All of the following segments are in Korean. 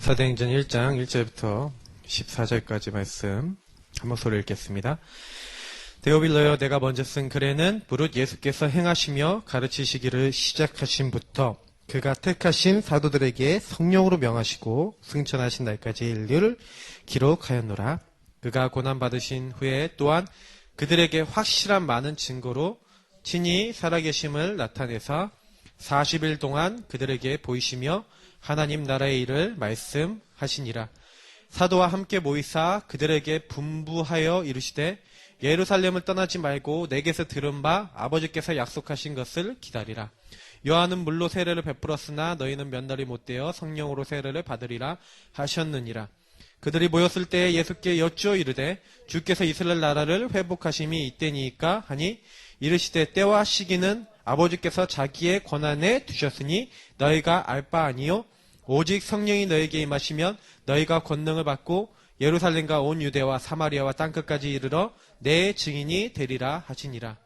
사도행전 1장 1절부터 14절까지 말씀 한번 소리 읽겠습니다. 데오빌러여, 내가 먼저 쓴 글에는 무릇 예수께서 행하시며 가르치시기를 시작하신부터 그가 택하신 사도들에게 성령으로 명하시고 승천하신 날까지 일을 기록하였노라. 그가 고난받으신 후에 또한 그들에게 확실한 많은 증거로 친히 살아계심을 나타내사 40일 동안 그들에게 보이시며 하나님 나라의 일을 말씀하시니라. 사도와 함께 모이사 그들에게 분부하여 이르시되 예루살렘을 떠나지 말고 내게서 들은 바 아버지께서 약속하신 것을 기다리라. 요한은 물로 세례를 베풀었으나 너희는 몇 날이 못되어 성령으로 세례를 받으리라 하셨느니라. 그들이 모였을 때에 예수께 여쭈어 이르되 주께서 이스라엘 나라를 회복하심이 이때니까 하니 이르시되 때와 시기는 아버지께서 자기의 권한에 두셨으니 너희가 알 바 아니요 오직 성령이 너희에게 임하시면 너희가 권능을 받고 예루살렘과 온 유대와 사마리아와 땅끝까지 이르러 내 증인이 되리라 하시니라.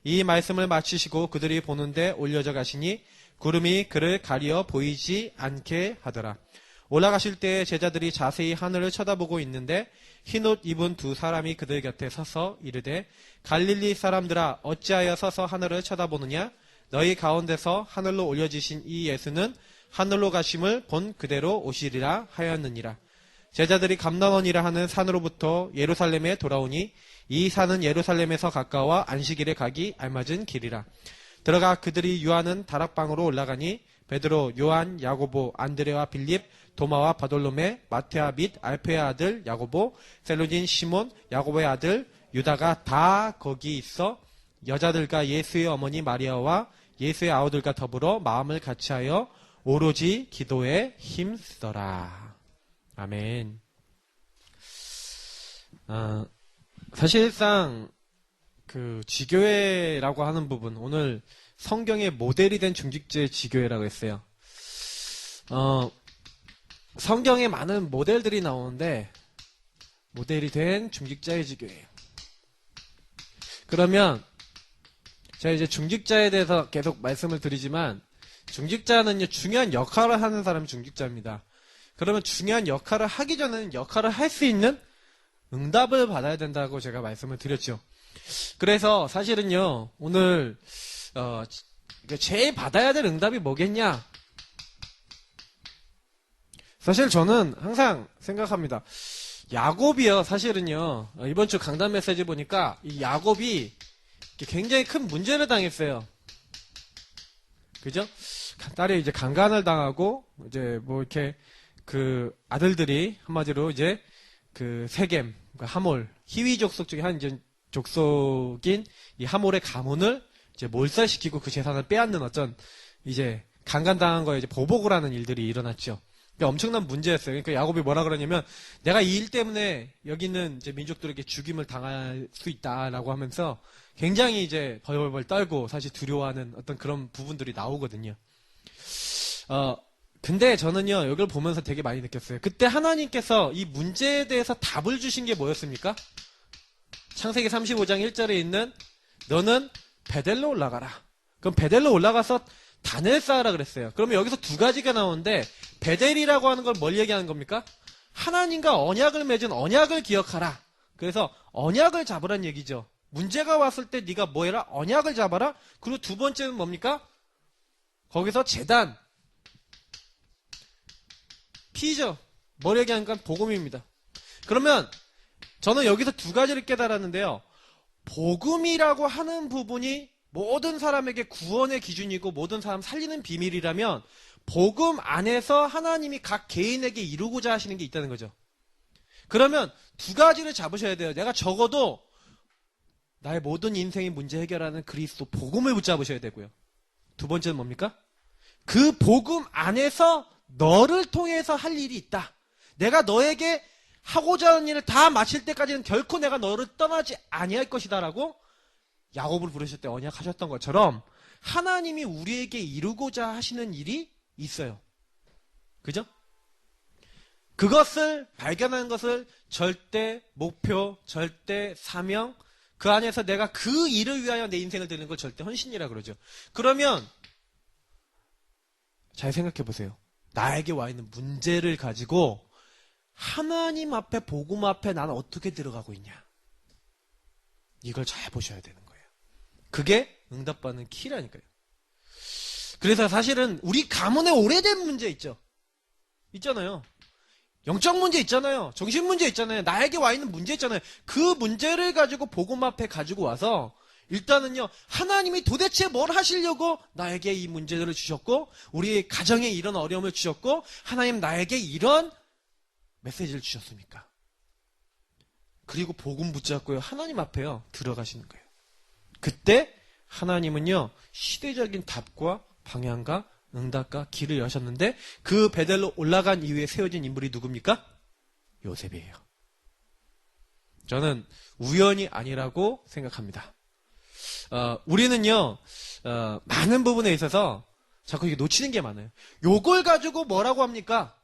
이 말씀을 마치시고 그들이 보는데 올려져 가시니 구름이 그를 가리어 보이지 않게 하더라. 올라가실 때에 제자들이 자세히 하늘을 쳐다보고 있는데 흰옷 입은 두 사람이 그들 곁에 서서 이르되 갈릴리 사람들아 어찌하여 서서 하늘을 쳐다보느냐? 너희 가운데서 하늘로 올려지신 이 예수는 하늘로 가심을 본 그대로 오시리라 하였느니라. 제자들이 감람원이라 하는 산으로부터 예루살렘에 돌아오니 이 산은 예루살렘에서 가까워 안식일에 가기 알맞은 길이라. 들어가 그들이 유하는 다락방으로 올라가니 베드로, 요한, 야고보, 안드레와 빌립, 도마와 바돌로메, 마테아 및 알페의 아들 야고보, 셀로딘 시몬, 야고보의 아들 유다가 다 거기 있어 여자들과 예수의 어머니 마리아와 예수의 아우들과 더불어 마음을 같이하여 오로지 기도에 힘쓰더라. 아멘. 사실상 그 지교회라고 하는 부분, 오늘 성경의 모델이 된 중직자의 지교회라고 했어요. 성경에 많은 모델들이 나오는데 모델이 된 중직자의 지교회예요. 그러면 제가 이제 중직자에 대해서 계속 말씀을 드리지만 중직자는요, 중요한 역할을 하는 사람이 중직자입니다. 그러면 중요한 역할을 하기 전에는 역할을 할 수 있는 응답을 받아야 된다고 제가 말씀을 드렸죠. 그래서 사실은요, 오늘 제일 받아야 될 응답이 뭐겠냐? 사실 저는 항상 생각합니다. 야곱이요, 사실은요, 이번 주 강단 메시지 보니까 이 야곱이 굉장히 큰 문제를 당했어요. 그죠? 딸이 이제 강간을 당하고, 이제 뭐 이렇게 그 아들들이 한마디로 이제 그 세겜, 그러니까 하몰, 히위 족속 중에 한 이제 족속인 이 하몰의 가문을 이제 몰살시키고 그 재산을 빼앗는 어떤 이제 강간당한 거에 이제 보복을 하는 일들이 일어났죠. 그러니까 엄청난 문제였어요. 그러니까 야곱이 뭐라 그러냐면 내가 이 일 때문에 여기 있는 이제 민족들에게 죽임을 당할 수 있다라고 하면서 굉장히 이제 벌벌 떨고 사실 두려워하는 어떤 그런 부분들이 나오거든요. 근데 저는요, 이걸 보면서 되게 많이 느꼈어요. 그때 하나님께서 이 문제에 대해서 답을 주신 게 뭐였습니까? 창세기 35장 1절에 있는 너는 베델로 올라가라. 그럼 베델로 올라가서 단을 쌓으라 그랬어요. 그러면 여기서 두 가지가 나오는데 베델이라고 하는 걸 뭘 얘기하는 겁니까? 하나님과 언약을 맺은 언약을 기억하라. 그래서 언약을 잡으란 얘기죠. 문제가 왔을 때 네가 뭐 해라? 언약을 잡아라. 그리고 두 번째는 뭡니까? 거기서 제단, 피죠. 뭘 얘기하니까 복음입니다. 그러면 저는 여기서 두 가지를 깨달았는데요. 복음이라고 하는 부분이 모든 사람에게 구원의 기준이고 모든 사람 살리는 비밀이라면 복음 안에서 하나님이 각 개인에게 이루고자 하시는 게 있다는 거죠. 그러면 두 가지를 잡으셔야 돼요. 내가 적어도 나의 모든 인생의 문제 해결하는 그리스도 복음을 붙잡으셔야 되고요. 두 번째는 뭡니까? 그 복음 안에서 너를 통해서 할 일이 있다. 내가 너에게 하고자 하는 일을 다 마칠 때까지는 결코 내가 너를 떠나지 아니할 것이다 라고 야곱을 부르실 때 언약하셨던 것처럼 하나님이 우리에게 이루고자 하시는 일이 있어요. 그죠? 그것을 발견하는 것을 절대 목표, 절대 사명, 그 안에서 내가 그 일을 위하여 내 인생을 드리는 걸 절대 헌신이라 그러죠. 그러면 잘 생각해 보세요. 나에게 와 있는 문제를 가지고 하나님 앞에, 복음 앞에 나는 어떻게 들어가고 있냐. 이걸 잘 보셔야 되는 거예요. 그게 응답받는 키라니까요. 그래서 사실은 우리 가문에 오래된 문제 있잖아요. 영적 문제 있잖아요. 정신 문제 있잖아요. 나에게 와 있는 문제 있잖아요. 그 문제를 가지고 복음 앞에 가지고 와서 일단은요, 하나님이 도대체 뭘 하시려고 나에게 이 문제들을 주셨고, 우리 가정에 이런 어려움을 주셨고, 하나님 나에게 이런 메시지를 주셨습니까? 그리고 복음 붙잡고요, 하나님 앞에요, 들어가시는 거예요. 그때 하나님은요, 시대적인 답과 방향과 응답과 길을 여셨는데, 그 베델로 올라간 이후에 세워진 인물이 누굽니까? 요셉이에요. 저는 우연이 아니라고 생각합니다. 우리는요, 많은 부분에 있어서 자꾸 이게 놓치는 게 많아요. 요걸 가지고 뭐라고 합니까?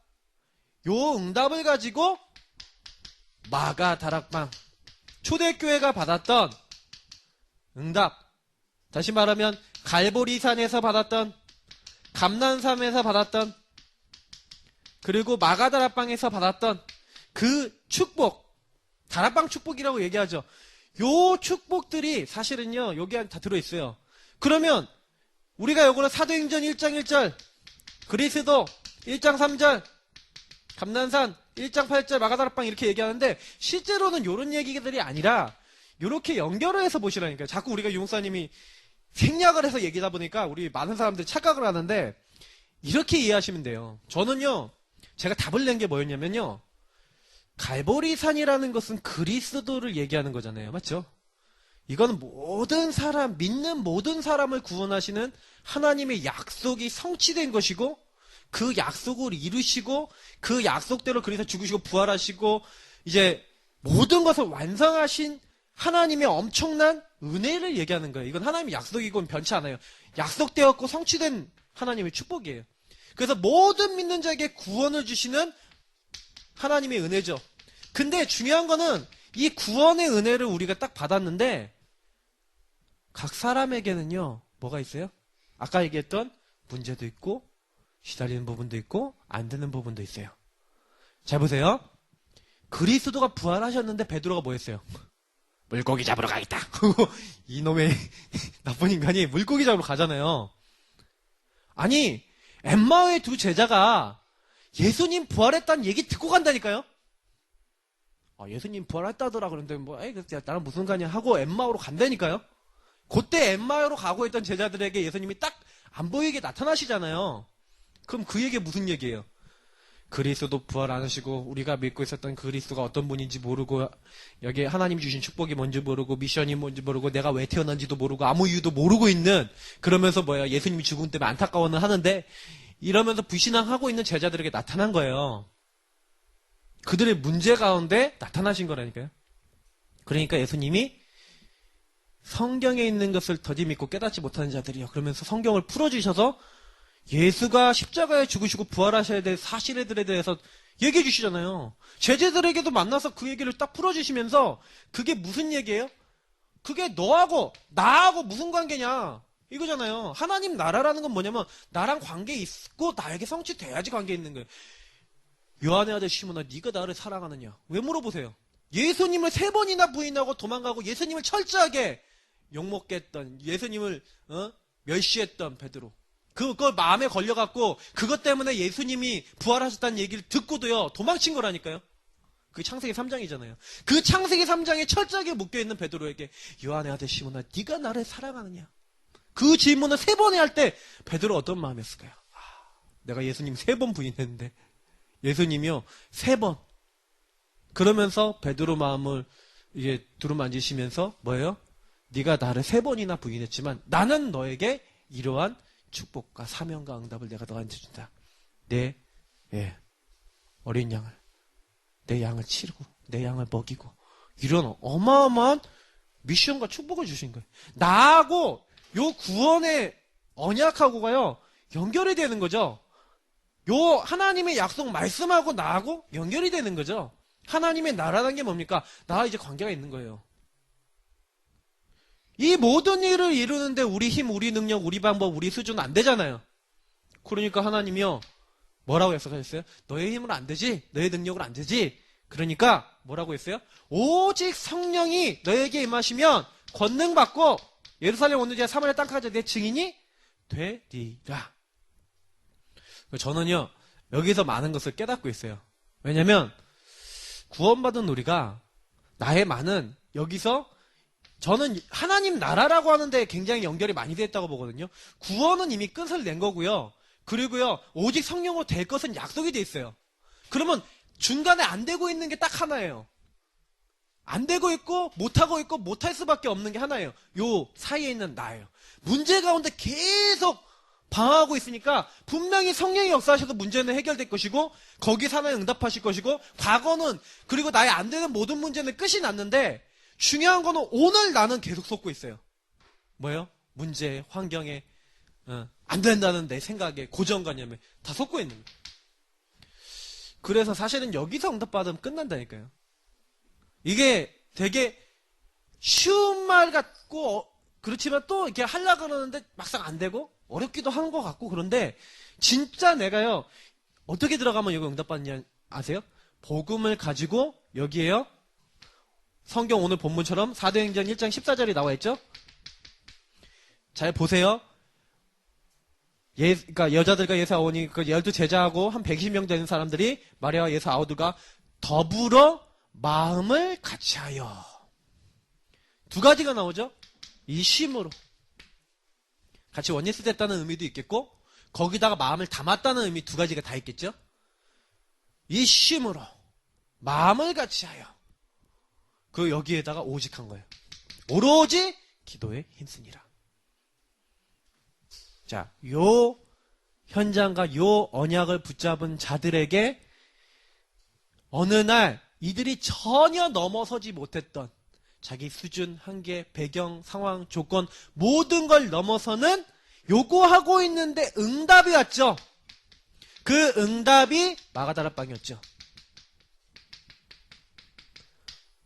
요 응답을 가지고 마가 다락방, 초대교회가 받았던 응답, 다시 말하면 갈보리산에서 받았던, 감난산에서 받았던, 그리고 마가 다락방에서 받았던 그 축복, 다락방 축복이라고 얘기하죠. 요 축복들이 사실은요, 여기 다 들어있어요. 그러면 우리가 요거를 사도행전 1장 1절, 그리스도 1장 3절, 감난산 1장 8절, 마가다락방 이렇게 얘기하는데, 실제로는 요런 얘기들이 아니라 요렇게 연결을 해서 보시라니까요. 자꾸 우리가 유목사님이 생략을 해서 얘기하다 보니까 우리 많은 사람들이 착각을 하는데, 이렇게 이해하시면 돼요. 저는요, 제가 답을 낸 게 뭐였냐면요, 갈보리산이라는 것은 그리스도를 얘기하는 거잖아요. 맞죠? 이건 모든 사람, 믿는 모든 사람을 구원하시는 하나님의 약속이 성취된 것이고, 그 약속을 이루시고, 그 약속대로 그리스도 죽으시고 부활하시고, 이제 모든 것을 완성하신 하나님의 엄청난 은혜를 얘기하는 거예요. 이건 하나님의 약속이고 변치 않아요. 약속되었고 성취된 하나님의 축복이에요. 그래서 모든 믿는 자에게 구원을 주시는 하나님의 은혜죠. 근데 중요한 거는 이 구원의 은혜를 우리가 딱 받았는데, 각 사람에게는요, 뭐가 있어요? 아까 얘기했던 문제도 있고, 시달리는 부분도 있고, 안 되는 부분도 있어요. 잘 보세요. 그리스도가 부활하셨는데 베드로가 뭐 했어요? 물고기 잡으러 가겠다. 이놈의 나쁜 인간이 물고기 잡으러 가잖아요. 아니, 엠마오의 두 제자가 예수님 부활했다는 얘기 듣고 간다니까요? 예수님 부활했다더라. 그런데 나랑 무슨 관이야 하고 엠마오로 간다니까요? 그때 엠마오로 가고 있던 제자들에게 예수님이 딱 안 보이게 나타나시잖아요. 그럼 그 얘기가 무슨 얘기예요? 그리스도 부활 안 하시고 우리가 믿고 있었던 그리스도가 어떤 분인지 모르고, 여기 하나님이 주신 축복이 뭔지 모르고, 미션이 뭔지 모르고, 내가 왜 태어난지도 모르고, 아무 이유도 모르고 있는, 그러면서 예수님이 죽음 때문에 안타까워는 하는데 이러면서 불신앙하고 있는 제자들에게 나타난 거예요. 그들의 문제 가운데 나타나신 거라니까요. 그러니까 예수님이 성경에 있는 것을 더디 믿고 깨닫지 못하는 자들이요, 그러면서 성경을 풀어주셔서 예수가 십자가에 죽으시고 부활하셔야 될 사실들에 대해서 얘기해 주시잖아요. 제자들에게도 만나서 그 얘기를 딱 풀어주시면서, 그게 무슨 얘기예요? 그게 너하고 나하고 무슨 관계냐 이거잖아요. 하나님 나라라는 건 뭐냐면 나랑 관계 있고 나에게 성취돼야지 관계 있는 거예요. 요한의 아들 시몬아, 네가 나를 사랑하느냐? 왜 물어보세요? 예수님을 3번이나 부인하고 도망가고 예수님을 철저하게 욕먹게 했던, 예수님을 멸시했던 베드로, 그걸 마음에 걸려갖고 그것 때문에 예수님이 부활하셨다는 얘기를 듣고도요 도망친 거라니까요. 그게 창세기 3장이잖아요. 그 창세기 3장에 철저하게 묶여있는 베드로에게 요한의 아들 시몬아, 네가 나를 사랑하느냐? 그 질문을 3번에 할 때 베드로 어떤 마음이었을까요? 내가 예수님 3번 부인했는데, 예수님이요 3번. 그러면서 베드로 마음을 이게 두루만지시면서 뭐예요? 네가 나를 3번이나 부인했지만 나는 너에게 이러한 축복과 사명과 응답을 내가 너한테 준다. 내 어린 양을, 내 양을 치르고 내 양을 먹이고, 이런 어마어마한 미션과 축복을 주신 거예요. 나하고 요 구원의 언약하고가요 연결이 되는 거죠. 요 하나님의 약속 말씀하고 나하고 연결이 되는 거죠. 하나님의 나라라는 게 뭡니까? 나와 이제 관계가 있는 거예요. 이 모든 일을 이루는데 우리 힘, 우리 능력, 우리 방법, 우리 수준은 안 되잖아요. 그러니까 하나님이요, 뭐라고 약속하셨어요? 너의 힘으로 안 되지? 너의 능력으로 안 되지? 그러니까 뭐라고 했어요? 오직 성령이 너에게 임하시면 권능 받고 예루살렘 온 지하 사마리아 땅까지 내 증인이 되리라. 저는요 여기서 많은 것을 깨닫고 있어요. 왜냐면 구원받은 우리가 나의 많은 여기서 저는 하나님 나라라고 하는데 굉장히 연결이 많이 됐다고 보거든요. 구원은 이미 끝을 낸 거고요. 그리고요 오직 성령으로 될 것은 약속이 돼 있어요. 그러면 중간에 안 되고 있는 게 딱 하나예요. 안 되고 있고 못할 수밖에 없는 게 하나예요. 요 사이에 있는 나예요. 문제 가운데 계속 방황하고 있으니까 분명히 성령이 역사하셔서 문제는 해결될 것이고 거기서 하나님 응답하실 것이고 과거는 그리고 나의 안 되는 모든 문제는 끝이 났는데 중요한 거는 오늘 나는 계속 쏟고 있어요. 뭐예요? 문제, 환경에 안 된다는 내 생각에 고정관념에 다 쏟고 있는 거예요. 그래서 사실은 여기서 응답받으면 끝난다니까요. 이게 되게 쉬운 말 같고 그렇지만 또 이렇게 하려고 그러는데 막상 안 되고 어렵기도 한 것 같고 그런데 진짜 내가요 어떻게 들어가면 여기 응답받느냐 아세요? 복음을 가지고 여기에요 성경 오늘 본문처럼 사도행전 1장 14절이 나와 있죠? 잘 보세요. 그러니까 여자들과 예수 아오니 그 12제자하고 한 120명 되는 사람들이 마리아와 예수 아우드가 더불어 마음을 같이하여 두 가지가 나오죠? 이 쉼으로 같이 원리스 됐다는 의미도 있겠고 거기다가 마음을 담았다는 의미 두 가지가 다 있겠죠? 이 쉼으로 마음을 같이하여 그 여기에다가 오직 한 거예요. 오로지 기도에 힘쓰니라. 자, 요 현장과 요 언약을 붙잡은 자들에게 어느 날 이들이 전혀 넘어서지 못했던 자기 수준, 한계, 배경, 상황, 조건 모든 걸 넘어서는 요구하고 있는데 응답이 왔죠. 그 응답이 마가다락방이었죠.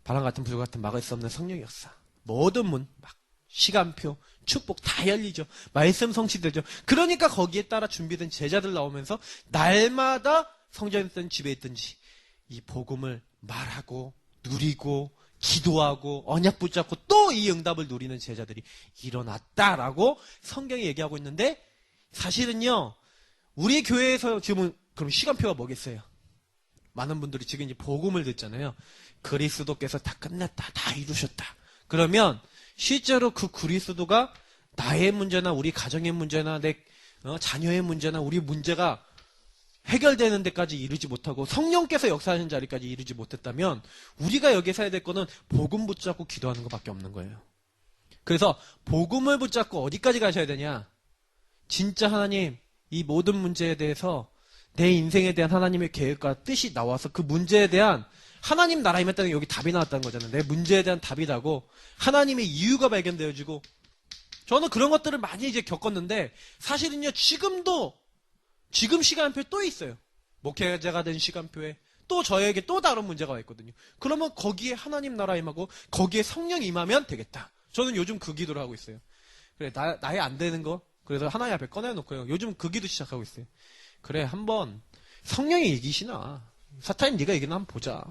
바람 같은 불 같은 막을 수 없는 성령 역사. 모든 문, 막 시간표, 축복 다 열리죠. 말씀 성취되죠. 그러니까 거기에 따라 준비된 제자들 나오면서 날마다 성전에 있든 집에 있든지 이 복음을 말하고 누리고 기도하고 언약 붙잡고 또 이 응답을 누리는 제자들이 일어났다라고 성경이 얘기하고 있는데 사실은요 우리 교회에서 지금 그럼 시간표가 뭐겠어요? 많은 분들이 지금 이제 복음을 듣잖아요. 그리스도께서 다 끝났다, 다 이루셨다. 그러면 실제로 그 그리스도가 나의 문제나 우리 가정의 문제나 내 자녀의 문제나 우리 문제가 해결되는 데까지 이르지 못하고 성령께서 역사하는 자리까지 이르지 못했다면 우리가 여기서 해야 될 거는 복음 붙잡고 기도하는 것밖에 없는 거예요. 그래서 복음을 붙잡고 어디까지 가셔야 되냐? 진짜 하나님 이 모든 문제에 대해서 내 인생에 대한 하나님의 계획과 뜻이 나와서 그 문제에 대한 하나님 나라 임했다는 게 여기 답이 나왔다는 거잖아요. 내 문제에 대한 답이 나고 하나님의 이유가 발견되어지고 저는 그런 것들을 많이 이제 겪었는데 사실은요 지금 시간표에 또 있어요. 목회자가 된 시간표에 또 저에게 또 다른 문제가 와 있거든요. 그러면 거기에 하나님 나라 임하고 거기에 성령 임하면 되겠다. 저는 요즘 그 기도를 하고 있어요. 그래 나의 안 되는 거 그래서 하나님 앞에 꺼내놓고요. 요즘 그 기도 시작하고 있어요. 그래 한번 성령이 이기시나 사탄이 네가 이기나 한번 보자.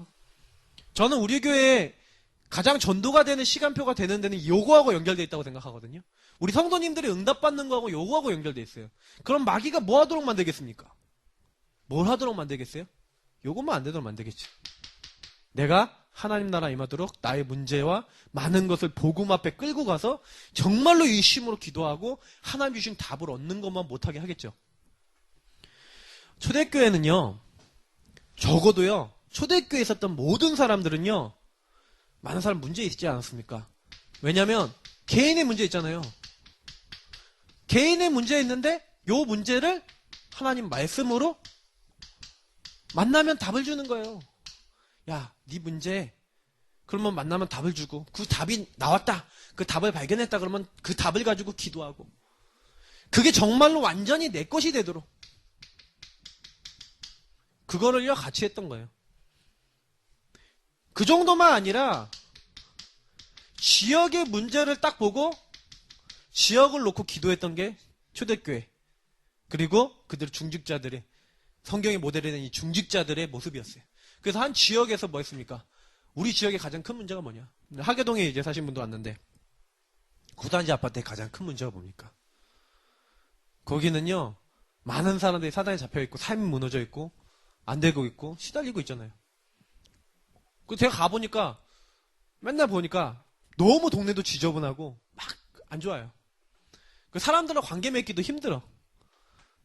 저는 우리 교회에 가장 전도가 되는 시간표가 되는 데는 요거하고 연결되어 있다고 생각하거든요. 우리 성도님들이 응답받는 거하고 요거하고 연결되어 있어요. 그럼 마귀가 뭐 하도록 만들겠습니까? 뭘 하도록 만들겠어요? 요것만 안 되도록 만들겠죠. 내가 하나님 나라 임하도록 나의 문제와 많은 것을 복음 앞에 끌고 가서 정말로 이 쉼으로 기도하고 하나님 주신 답을 얻는 것만 못하게 하겠죠. 초대교회는요. 적어도요. 초대교회에 있었던 모든 사람들은요. 많은 사람 문제 있지 않았습니까? 왜냐하면 개인의 문제 있잖아요. 개인의 문제 있는데 요 문제를 하나님 말씀으로 만나면 답을 주는 거예요. 야, 네 문제 그러면 만나면 답을 주고 그 답이 나왔다. 그 답을 발견했다 그러면 그 답을 가지고 기도하고 그게 정말로 완전히 내 것이 되도록 그거를요 같이 했던 거예요. 그 정도만 아니라 지역의 문제를 딱 보고 지역을 놓고 기도했던 게 초대교회 그리고 그들 중직자들의 성경이 모델이 된 이 중직자들의 모습이었어요. 그래서 한 지역에서 뭐 했습니까? 우리 지역의 가장 큰 문제가 뭐냐? 하계동에 이제 사신 분도 왔는데, 구단지 아파트의 가장 큰 문제가 뭡니까? 거기는요, 많은 사람들이 사단에 잡혀있고, 삶이 무너져 있고, 안 되고 있고, 시달리고 있잖아요. 그 제가 가보니까, 맨날 보니까, 너무 동네도 지저분하고, 막 안 좋아요. 그 사람들과 관계 맺기도 힘들어.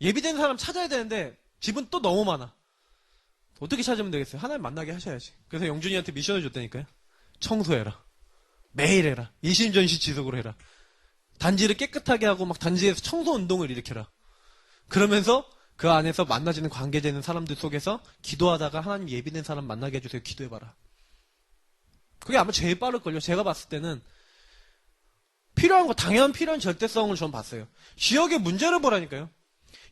예비된 사람 찾아야 되는데, 집은 또 너무 많아. 어떻게 찾으면 되겠어요? 하나님 만나게 하셔야지. 그래서 영준이한테 미션을 줬다니까요. 청소해라. 매일 해라. 일심전시 지속으로 해라. 단지를 깨끗하게 하고 막 단지에서 청소 운동을 일으켜라. 그러면서 그 안에서 만나지는 관계되는 사람들 속에서 기도하다가 하나님 예비된 사람 만나게 해주세요. 기도해봐라. 그게 아마 제일 빠를걸요. 제가 봤을 때는 필요한 거, 당연한 필요한 절대성을 전 봤어요. 지역의 문제를 보라니까요.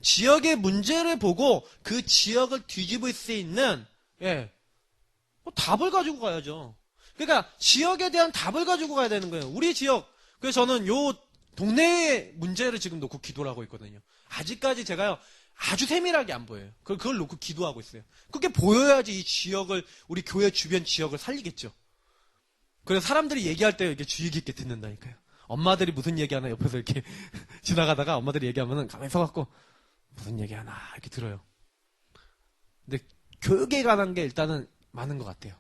지역의 문제를 보고 그 지역을 뒤집을 수 있는 답을 가지고 가야죠. 그러니까 지역에 대한 답을 가지고 가야 되는 거예요. 우리 지역, 그래서 저는 요 동네의 문제를 지금 놓고 기도를 하고 있거든요. 아직까지 제가요 아주 세밀하게 안 보여요. 그걸 놓고 기도하고 있어요. 그게 보여야지 이 지역을, 우리 교회 주변 지역을 살리겠죠. 그래서 사람들이 얘기할 때 이렇게 주의 깊게 듣는다니까요. 엄마들이 무슨 얘기하나 옆에서 이렇게 지나가다가 엄마들이 얘기하면은 가만히 서갖고 무슨 얘기하나 이렇게 들어요. 근데 교육에 관한 게 일단은 많은 것 같아요.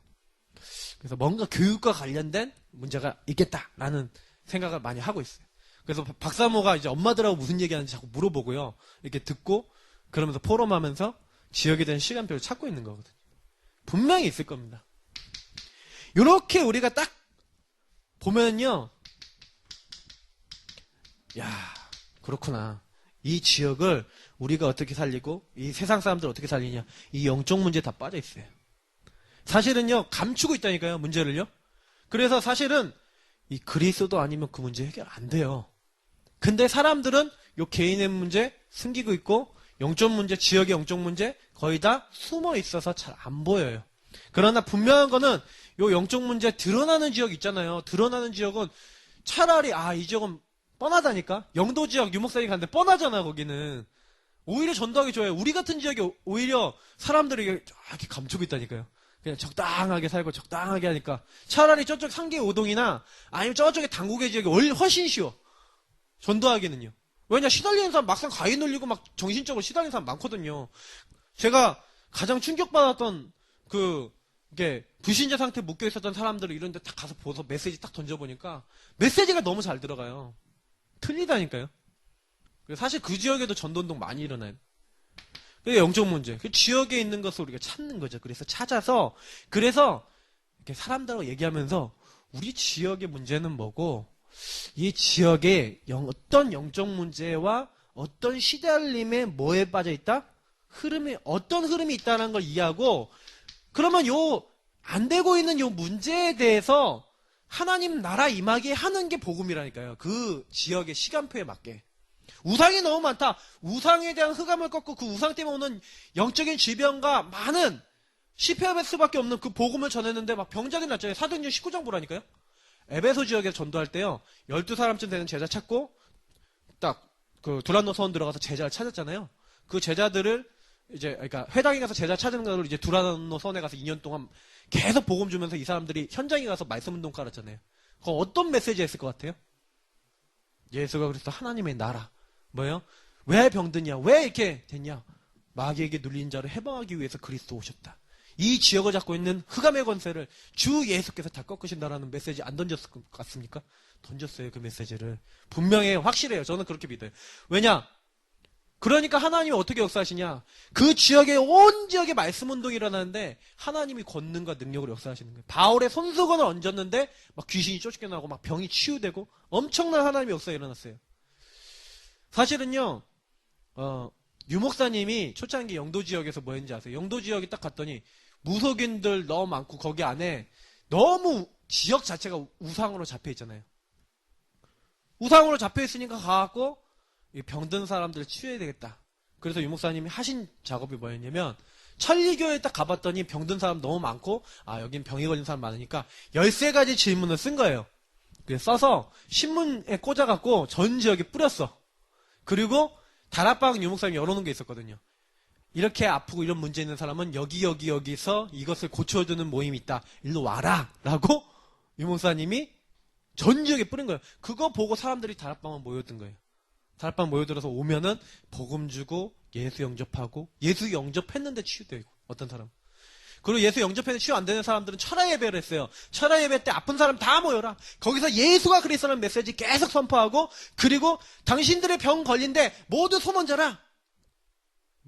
그래서 뭔가 교육과 관련된 문제가 있겠다라는 생각을 많이 하고 있어요. 그래서 박사모가 이제 엄마들하고 무슨 얘기하는지 자꾸 물어보고요. 이렇게 듣고 그러면서 포럼하면서 지역에 대한 시간표를 찾고 있는 거거든요. 분명히 있을 겁니다. 이렇게 우리가 딱 보면요. 야, 그렇구나. 이 지역을 우리가 어떻게 살리고 이 세상 사람들 어떻게 살리냐. 이 영적 문제에 다 빠져 있어요. 사실은요. 감추고 있다니까요. 문제를요. 그래서 사실은 이 그리스도 아니면 그 문제 해결 안 돼요. 근데 사람들은 요 개인의 문제 숨기고 있고 영적 문제, 지역의 영적 문제 거의 다 숨어 있어서 잘 안 보여요. 그러나 분명한 거는 요 영적 문제 드러나는 지역 있잖아요. 드러나는 지역은 차라리 이 지역은 뻔하다니까. 영도 지역 유목사님 갔는데 뻔하잖아. 거기는 오히려 전도하기 좋아요. 우리 같은 지역이 오히려 사람들이 이렇게 감추고 있다니까요. 그냥 적당하게 살고 적당하게 하니까 차라리 저쪽 상계 오동이나 아니면 저쪽에 당국의 지역이 훨씬 쉬워. 전도하기는요. 왜냐, 시달리는 사람 막상 가위 눌리고 막 정신적으로 시달리는 사람 많거든요. 제가 가장 충격받았던 이게 불신자 상태에 묶여 있었던 사람들을 이런 데 딱 가서 보서 메시지 딱 던져보니까 메시지가 너무 잘 들어가요. 틀리다니까요. 사실 그 지역에도 전도운동 많이 일어나요. 그게 영적 문제. 그 지역에 있는 것을 우리가 찾는 거죠. 그래서 찾아서, 이렇게 사람들하고 얘기하면서 우리 지역의 문제는 뭐고, 이 지역에 어떤 영적 문제와 어떤 시달림에 뭐에 빠져 있다? 어떤 흐름이 있다는 걸 이해하고, 그러면 안 되고 있는 문제에 대해서 하나님 나라 임하게 하는 게 복음이라니까요. 그 지역의 시간표에 맞게. 우상이 너무 많다. 우상에 대한 흑암을 꺾고 그 우상 때문에 오는 영적인 질병과 많은 실패할 수밖에 없는 그 복음을 전했는데 막 병자기 났잖아요. 사도행전 19장 보라니까요. 에베소 지역에서 전도할 때요. 12사람쯤 되는 제자 찾고 딱 그 두란노 서원 들어가서 제자를 찾았잖아요. 그 제자들을 그러니까 회당에 가서 제자 찾은 거를 이제 두란노 서원에 가서 2년 동안 계속 복음 주면서 이 사람들이 현장에 가서 말씀 운동 깔았잖아요. 그거 어떤 메시지 했을 것 같아요? 예수가 그리스도 하나님의 나라. 뭐예요? 왜 병드냐? 왜 이렇게 됐냐? 마귀에게 눌린 자를 해방하기 위해서 그리스도 오셨다. 이 지역을 잡고 있는 흑암의 권세를 주 예수께서 다 꺾으신다라는 메시지 안 던졌을 것 같습니까? 던졌어요. 그 메시지를. 분명히 확실해요. 저는 그렇게 믿어요. 왜냐? 그러니까 하나님이 어떻게 역사하시냐? 그 지역에 온 지역에 말씀 운동이 일어나는데 하나님이 권능과 능력으로 역사하시는 거예요. 바울의 손수건을 얹었는데 막 귀신이 쫓겨나고 막 병이 치유되고 엄청난 하나님의 역사가 일어났어요. 사실은요. 유목사님이 초창기 영도 지역에서 뭐 했는지 아세요? 영도 지역에 딱 갔더니 무속인들 너무 많고 거기 안에 너무 지역 자체가 우상으로 잡혀 있잖아요. 우상으로 잡혀 있으니까 가갖고 병든 사람들을 치유해야 되겠다. 그래서 유목사님이 하신 작업이 뭐였냐면 천리교에 딱 가봤더니 병든 사람 너무 많고 여긴 병이 걸린 사람 많으니까 13가지 질문을 쓴 거예요. 그래서 써서 신문에 꽂아갖고 전 지역에 뿌렸어. 그리고 다락방 유목사님이 열어놓은 게 있었거든요. 이렇게 아프고 이런 문제 있는 사람은 여기서 이것을 고쳐주는 모임이 있다. 일로 와라. 라고 유 목사님이 전 지역에 뿌린 거예요. 그거 보고 사람들이 다락방에 모여든 거예요. 다락방 모여들어서 오면은 복음 주고 예수 영접하고 예수 영접했는데 치유되고 어떤 사람. 그리고 예수 영접했는데 치유 안 되는 사람들은 철야 예배를 했어요. 철야 예배 때 아픈 사람 다 모여라. 거기서 예수가 그리스도라는 메시지 계속 선포하고 그리고 당신들의 병 걸린데 모두 손 얹어라.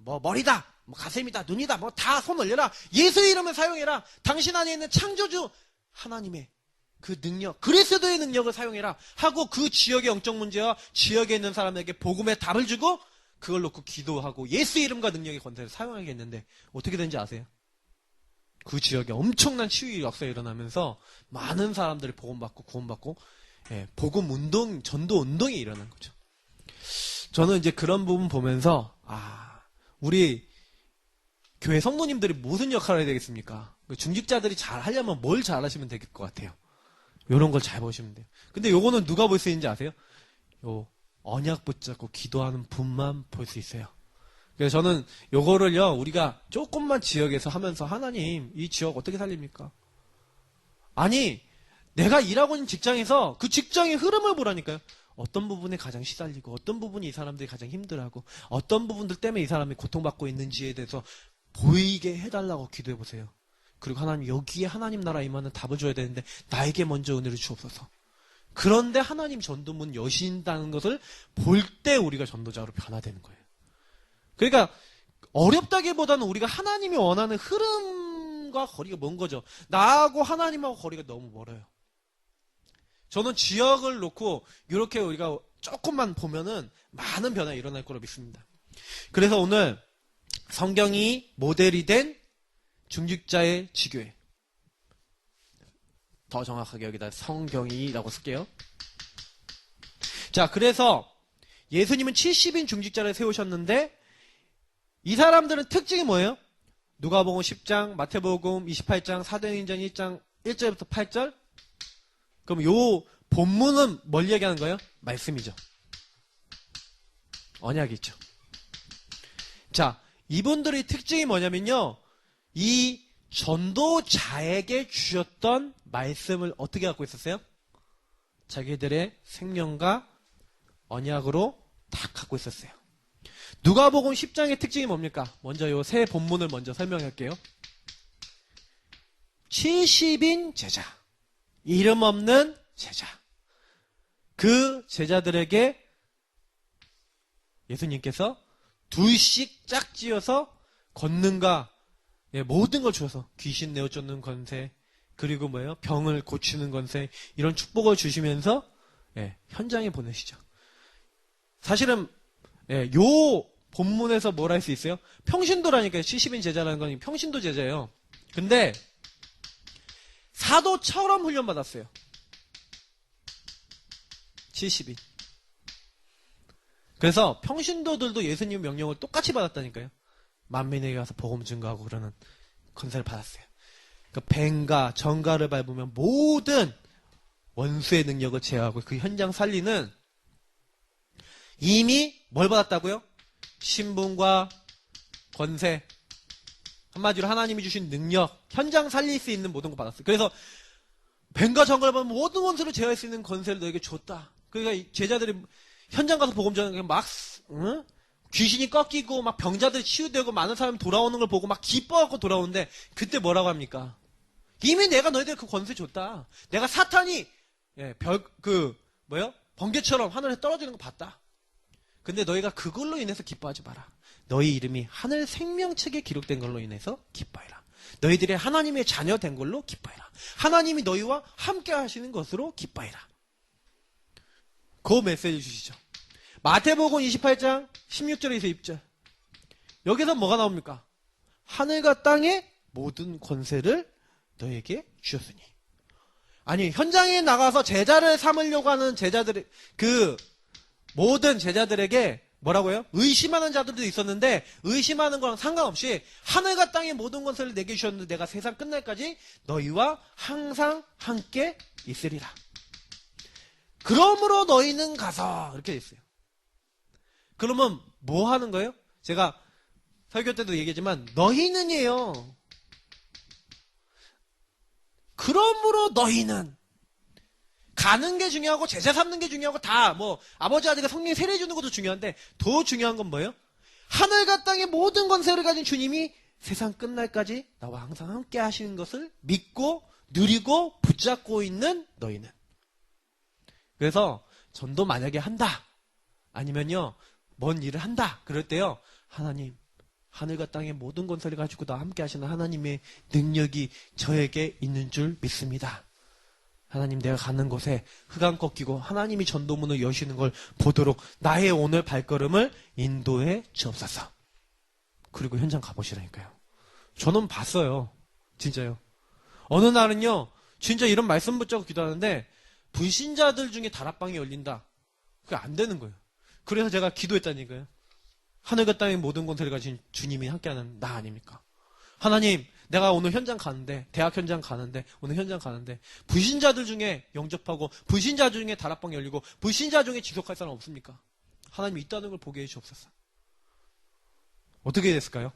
뭐 머리다, 뭐 가슴이다, 눈이다, 뭐 다 손 올려라. 예수 이름을 사용해라. 당신 안에 있는 창조주 하나님의 그 능력, 그리스도의 능력을 사용해라. 하고 그 지역의 영적 문제와 지역에 있는 사람에게 복음의 답을 주고 그걸 놓고 기도하고 예수 이름과 능력의 권세를 사용하겠는데 어떻게 되는지 아세요? 그 지역에 엄청난 치유 역사가 일어나면서 많은 사람들이 복음받고 구원받고 복음 운동, 전도 운동이 일어난 거죠. 저는 이제 그런 부분 보면서 우리 교회 성도님들이 무슨 역할을 해야 되겠습니까? 중직자들이 잘 하려면 뭘 잘 하시면 될 것 같아요. 요런 걸 잘 보시면 돼요. 근데 요거는 누가 볼 수 있는지 아세요? 요 언약 붙잡고 기도하는 분만 볼 수 있어요. 그래서 저는 요거를요, 우리가 조금만 지역에서 하면서 하나님, 이 지역 어떻게 살립니까? 아니, 내가 일하고 있는 직장에서 그 직장의 흐름을 보라니까요. 어떤 부분에 가장 시달리고 어떤 부분이 이 사람들이 가장 힘들어하고 어떤 부분들 때문에 이 사람이 고통받고 있는지에 대해서 보이게 해달라고 기도해보세요. 그리고 하나님 여기에 하나님 나라 임하는 답을 줘야 되는데 나에게 먼저 은혜를 주옵소서. 그런데 하나님 전도문 여신다는 것을 볼 때 우리가 전도자로 변화되는 거예요. 그러니까 어렵다기보다는 우리가 하나님이 원하는 흐름과 거리가 먼 거죠. 나하고 하나님하고 거리가 너무 멀어요. 저는 지역을 놓고 이렇게 우리가 조금만 보면은 많은 변화가 일어날 거로 믿습니다. 그래서 오늘 성경이 모델이 된 중직자의 지교회. 더 정확하게 여기다 성경이라고 쓸게요. 자, 그래서 예수님은 70인 중직자를 세우셨는데 이 사람들은 특징이 뭐예요? 누가복음 10장, 마태복음 28장, 사도행전 1장 1절부터 8절. 그럼 요 본문은 뭘 얘기하는 거예요? 말씀이죠. 언약이죠. 자, 이분들의 특징이 뭐냐면요. 이 전도자에게 주셨던 말씀을 어떻게 갖고 있었어요? 자기들의 생명과 언약으로 다 갖고 있었어요. 누가복음 10장의 특징이 뭡니까? 먼저 요 새 본문을 먼저 설명할게요. 70인 제자, 이름 없는 제자. 그 제자들에게 예수님께서 둘씩 짝지어서 권능과 모든 걸 주셔서 귀신 내어 쫓는 권세, 그리고 뭐예요? 병을 고치는 권세, 이런 축복을 주시면서 현장에 보내시죠. 사실은 요 본문에서 뭘 할 수 있어요? 평신도라니까요. 70인 제자라는 건 평신도 제자예요. 근데 사도처럼 훈련받았어요. 70인. 그래서 평신도들도 예수님 명령을 똑같이 받았다니까요. 만민에게 가서 복음 증거하고 그러는 권세를 받았어요. 그러니까 뱀과 정가를 밟으면 모든 원수의 능력을 제어하고 그 현장 살리는 이미 뭘 받았다고요? 신분과 권세, 한마디로 하나님이 주신 능력, 현장 살릴 수 있는 모든 거 받았어요. 그래서 뱀과 정가를 밟으면 모든 원수를 제어할 수 있는 권세를 너에게 줬다. 그러니까 제자들이 현장 가서 복음 전하는 막 귀신이 꺾이고 막 병자들이 치유되고 많은 사람이 돌아오는 걸 보고 막 기뻐하고 돌아오는데 그때 뭐라고 합니까? 이미 내가 너희들 그 권세 줬다. 내가 사탄이 번개처럼 하늘에 떨어지는 거 봤다. 근데 너희가 그걸로 인해서 기뻐하지 마라. 너희 이름이 하늘 생명책에 기록된 걸로 인해서 기뻐해라. 너희들의 하나님의 자녀 된 걸로 기뻐해라. 하나님이 너희와 함께 하시는 것으로 기뻐해라. 그 메시지 주시죠. 마태복음 28장 16절에서 20절. 여기서 뭐가 나옵니까? 하늘과 땅의 모든 권세를 너에게 주셨으니. 아니, 현장에 나가서 제자를 삼으려고 하는 제자들의 그 모든 제자들에게 뭐라고요? 의심하는 자들도 있었는데 의심하는 거랑 상관없이 하늘과 땅의 모든 권세를 내게 주셨는데 내가 세상 끝날까지 너희와 항상 함께 있으리라. 그러므로 너희는 가서 이렇게 됐어요. 그러면 뭐 하는 거예요? 제가 설교 때도 얘기했지만 너희는이에요. 그러므로 너희는 가는 게 중요하고 제자 삼는 게 중요하고 다 뭐 아버지 아들과 성령이 세례 주는 것도 중요한데 더 중요한 건 뭐예요? 하늘과 땅의 모든 권세를 가진 주님이 세상 끝날까지 나와 항상 함께 하시는 것을 믿고 누리고 붙잡고 있는 너희는. 그래서 전도 만약에 한다 아니면요 뭔 일을 한다 그럴 때요 하나님 하늘과 땅의 모든 권세를 가지고 나와 함께 하시는 하나님의 능력이 저에게 있는 줄 믿습니다. 하나님 내가 가는 곳에 흑암 꺾이고 하나님이 전도문을 여시는 걸 보도록 나의 오늘 발걸음을 인도해 주옵소서. 그리고 현장 가보시라니까요. 저는 봤어요. 진짜요. 어느 날은요 진짜 이런 말씀 붙잡고 기도하는데 불신자들 중에 다락방이 열린다. 그게 안 되는 거예요. 그래서 제가 기도했다니까요. 하늘과 땅의 모든 권세를 가진 주님이 함께하는 나 아닙니까? 하나님, 내가 오늘 현장 가는데, 대학 현장 가는데, 오늘 현장 가는데, 불신자들 중에 영접하고, 불신자 중에 다락방 열리고, 불신자 중에 지속할 사람 없습니까? 하나님이 있다는 걸 보게 해주옵소서. 어떻게 됐을까요?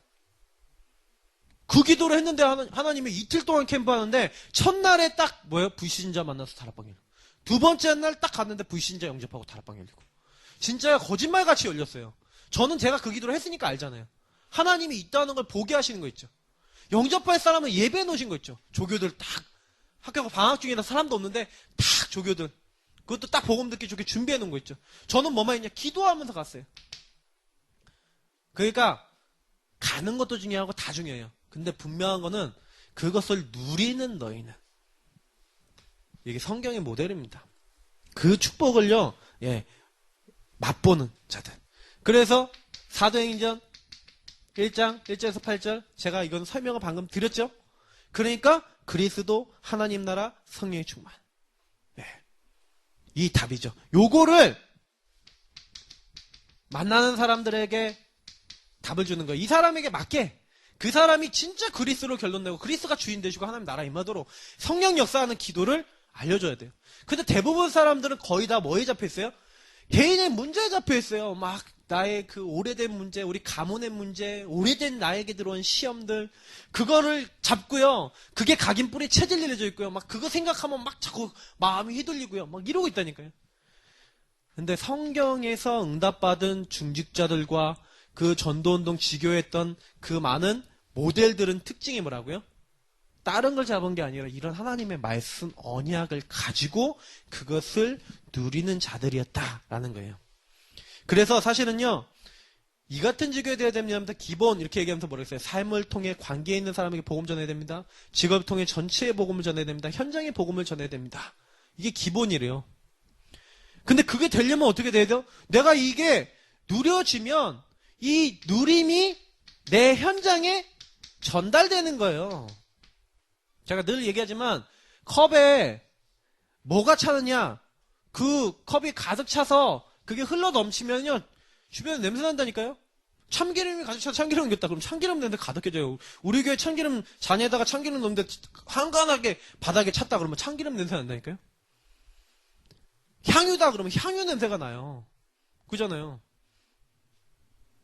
그 기도를 했는데 하나님이 이틀 동안 캠프하는데 첫날에 딱 뭐예요? 불신자 만나서 다락방 열리고 두 번째 날 딱 갔는데 불신자 영접하고 다락방 열리고 진짜 거짓말같이 열렸어요. 저는 제가 그 기도를 했으니까 알잖아요. 하나님이 있다는 걸 보게 하시는 거 있죠. 영접할 사람은 예배해 놓으신 거 있죠. 조교들 딱 학교가 방학 중이라 사람도 없는데 딱 조교들 그것도 딱 복음 듣기 좋게 준비해 놓은 거 있죠. 저는 뭐만 했냐? 기도하면서 갔어요. 그러니까 가는 것도 중요하고 다 중요해요. 근데 분명한 거는 그것을 누리는 너희는 이게 성경의 모델입니다. 그 축복을요 맛보는 자들. 그래서 사도행전 1장 1절에서 8절 제가 이건 설명을 방금 드렸죠. 그러니까 그리스도 하나님 나라 성령의 충만. 이 답이죠. 요거를 만나는 사람들에게 답을 주는 거예요. 이 사람에게 맞게 그 사람이 진짜 그리스도로 결론내고 그리스도가 주인 되시고 하나님 나라 임하도록 성령 역사하는 기도를 알려줘야 돼요. 근데 대부분 사람들은 거의 다 뭐에 잡혀 있어요? 개인의 문제에 잡혀 있어요. 막 나의 그 오래된 문제, 우리 가문의 문제, 오래된 나에게 들어온 시험들 그거를 잡고요. 그게 각인뿔이 체질려져 있고요. 막 그거 생각하면 막 자꾸 마음이 휘둘리고요. 막 이러고 있다니까요. 근데 성경에서 응답받은 중직자들과 그 전도운동 지교했던 그 많은 모델들은 특징이 뭐라고요? 다른 걸 잡은 게 아니라 이런 하나님의 말씀 언약을 가지고 그것을 누리는 자들이었다라는 거예요. 그래서 사실은요, 이 같은 지교에 대해야 됩니다. 기본 이렇게 얘기하면서 뭐라 했어요? 삶을 통해 관계에 있는 사람에게 복음 전해야 됩니다. 직업을 통해 전체의 복음을 전해야 됩니다. 현장의 복음을 전해야 됩니다. 이게 기본이래요. 근데 그게 되려면 어떻게 돼야 돼요? 내가 이게 누려지면 이 누림이 내 현장에 전달되는 거예요. 제가 늘 얘기하지만 컵에 뭐가 차느냐? 그 컵이 가득 차서 그게 흘러 넘치면요 주변에 냄새 난다니까요. 참기름이 가득 차서 참기름 옮겼다 그럼 참기름 냄새 가득해져요. 우리 교회 참기름 잔에다가 참기름 넣는데 한간하게 바닥에 찼다 그러면 참기름 냄새 난다니까요. 향유다 그러면 향유 냄새가 나요. 그잖아요.